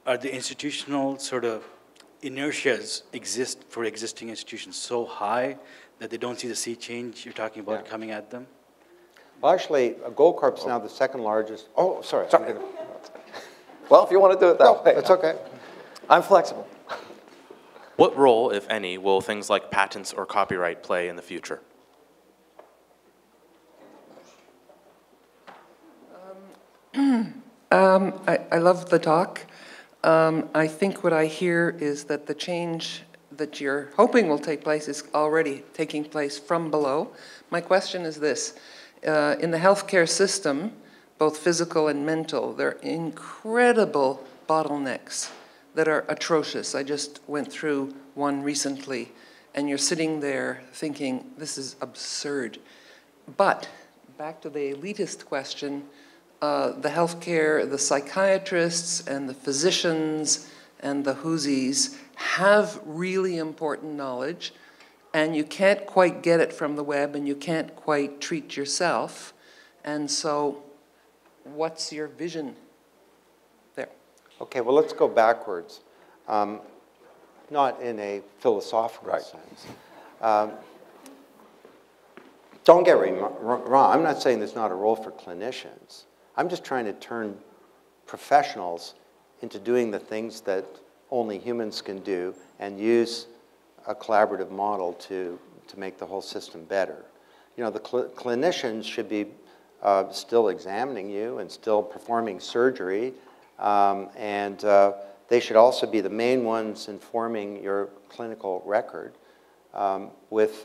are the institutional sort of inertias exist for existing institutions so high that they don't see the sea change you're talking about coming at them? Well, actually, Gold Corp's now the second largest. Oh, sorry. Well, if you want to do it that way. It's okay. I'm flexible. What role, if any, will things like patents or copyright play in the future? I love the talk. I think what I hear is that the change that you're hoping will take place is already taking place from below. My question is this. In the healthcare system, both physical and mental, there are incredible bottlenecks that are atrocious. I just went through one recently, and you're sitting there thinking, this is absurd. But back to the elitist question, the healthcare, the psychiatrists and the physicians and the whoosies have really important knowledge, and you can't quite get it from the web, and you can't quite treat yourself. And so what's your vision there? Okay, well, let's go backwards. Not in a philosophical sense. Don't get me wrong. I'm not saying there's not a role for clinicians. I'm just trying to turn professionals into doing the things that only humans can do and use a collaborative model to make the whole system better. You know, the clinicians should be still examining you and still performing surgery, and they should also be the main ones informing your clinical record with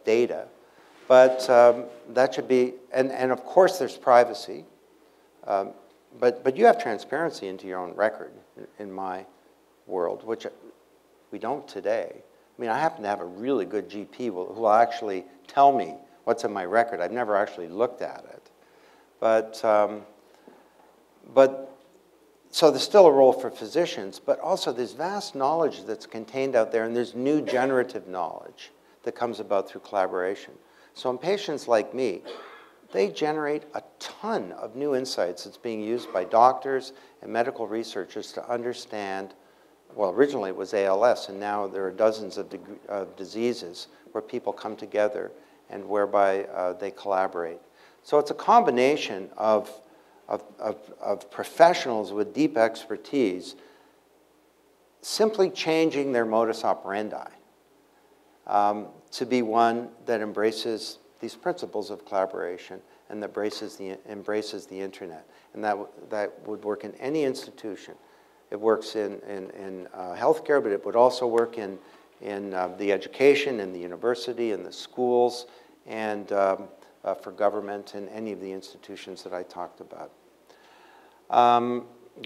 data. But that should be, and of course there's privacy, but you have transparency into your own record in my world, which we don't today. I mean, I happen to have a really good GP who will actually tell me what's in my record. I've never actually looked at it. So there's still a role for physicians, but also there's vast knowledge that's contained out there, and there's new generative knowledge that comes about through collaboration. So in patients like me, they generate a ton of new insights that's being used by doctors and medical researchers to understand, well, originally it was ALS, and now there are dozens of diseases where people come together and whereby they collaborate. So it's a combination of professionals with deep expertise simply changing their modus operandi to be one that embraces these principles of collaboration and that embraces the internet. And that would work in any institution. It works in healthcare, but it would also work in the education, in the university, in the schools, and for government and any of the institutions that I talked about.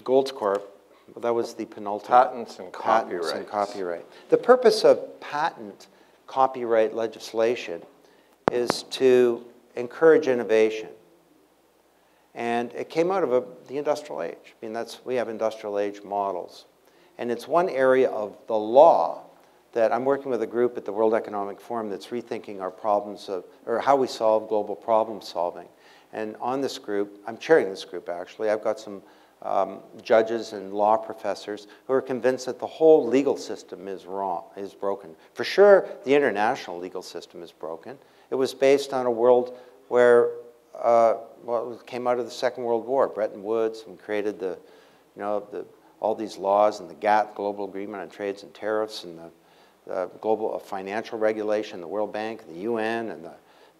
Gold Corp, well, that was the penultimate. Patents and copyright. Patents and copyright. The purpose of patent copyright legislation is to encourage innovation. And it came out of the industrial age. I mean, we have industrial age models. And it's one area of the law that I'm working with a group at the World Economic Forum that's rethinking our problems or how we solve global problem solving. And on this group, I'm chairing this group actually, I've got some judges and law professors who are convinced that the whole legal system is broken. For sure, the international legal system is broken. It was based on a world where, well, it came out of the Second World War. Bretton Woods and created all these laws and the GATT, Global Agreement on Trades and Tariffs, and the global financial regulation, the World Bank, the UN, and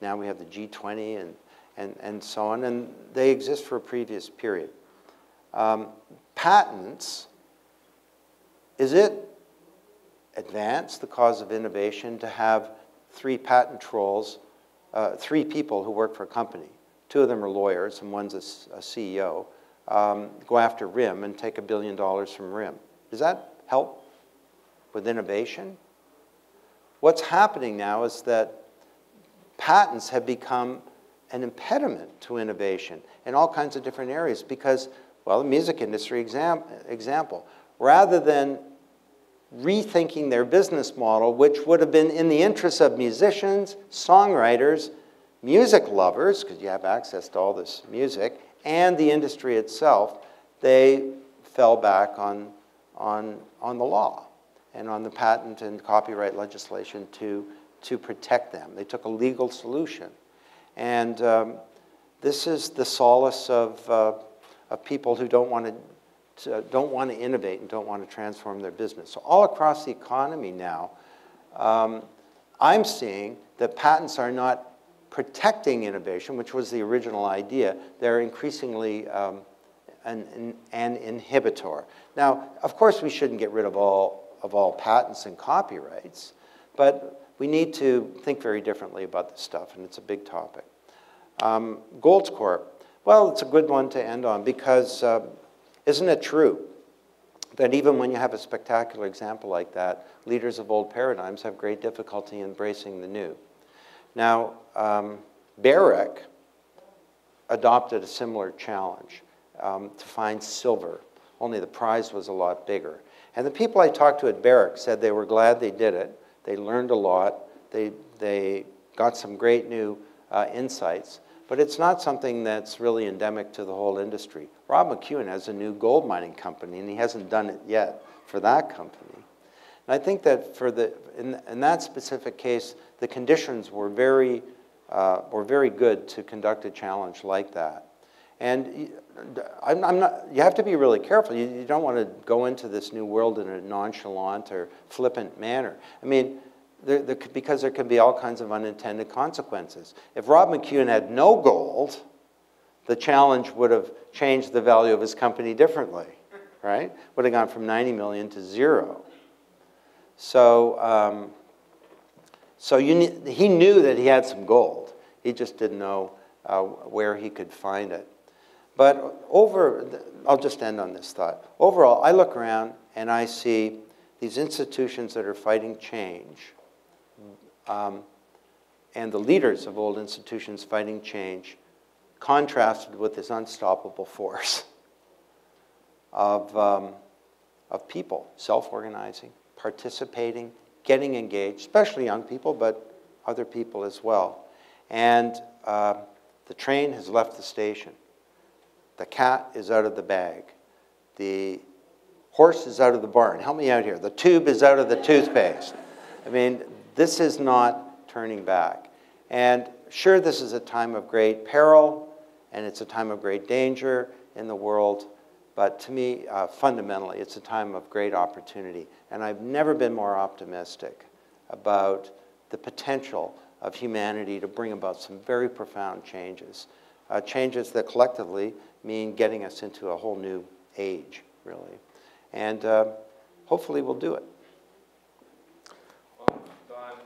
now we have the G20 and so on, and they exist for a previous period. Patents, is it advance the cause of innovation to have 3 patent trolls, 3 people who work for a company, 2 of them are lawyers and one's a CEO, go after RIM and take $1 billion from RIM? Does that help with innovation? What's happening now is that patents have become an impediment to innovation in all kinds of different areas because, well, the music industry example, rather than rethinking their business model, which would have been in the interests of musicians, songwriters, music lovers, because you have access to all this music, and the industry itself, they fell back on the law and on the patent and copyright legislation to protect them. They took a legal solution. And this is the solace of people who don't want to innovate and don't want to transform their business. So all across the economy now, I'm seeing that patents are not protecting innovation, which was the original idea. They're increasingly an inhibitor. Now, of course, we shouldn't get rid of all patents and copyrights, but we need to think very differently about this stuff, and it's a big topic. Gold Corp, well, it's a good one to end on because isn't it true that even when you have a spectacular example like that, leaders of old paradigms have great difficulty embracing the new? Now, Barrick adopted a similar challenge to find silver, only the prize was a lot bigger. And the people I talked to at Barrick said they were glad they did it. They learned a lot. They got some great new insights. But it's not something that's really endemic to the whole industry. Rob McEwen has a new gold mining company, and he hasn't done it yet for that company. And I think that in that specific case, the conditions were very good to conduct a challenge like that. And you have to be really careful. You don't want to go into this new world in a nonchalant or flippant manner. I mean, because there can be all kinds of unintended consequences. If Rob McEwen had no gold, the challenge would have changed the value of his company differently, right? Would have gone from 90 million to 0. So, he knew that he had some gold. He just didn't know where he could find it. But I'll just end on this thought. Overall, I look around and I see these institutions that are fighting change, and the leaders of old institutions fighting change, contrasted with this unstoppable force of people self-organizing, participating, getting engaged, especially young people, but other people as well. And the train has left the station. The cat is out of the bag. The horse is out of the barn. Help me out here. The tube is out of the toothpaste. I mean, this is not turning back. And sure, this is a time of great peril, and it's a time of great danger in the world, but to me, fundamentally, it's a time of great opportunity. And I've never been more optimistic about the potential of humanity to bring about some very profound changes. Changes that collectively mean getting us into a whole new age, really. And hopefully we'll do it. Well, Don,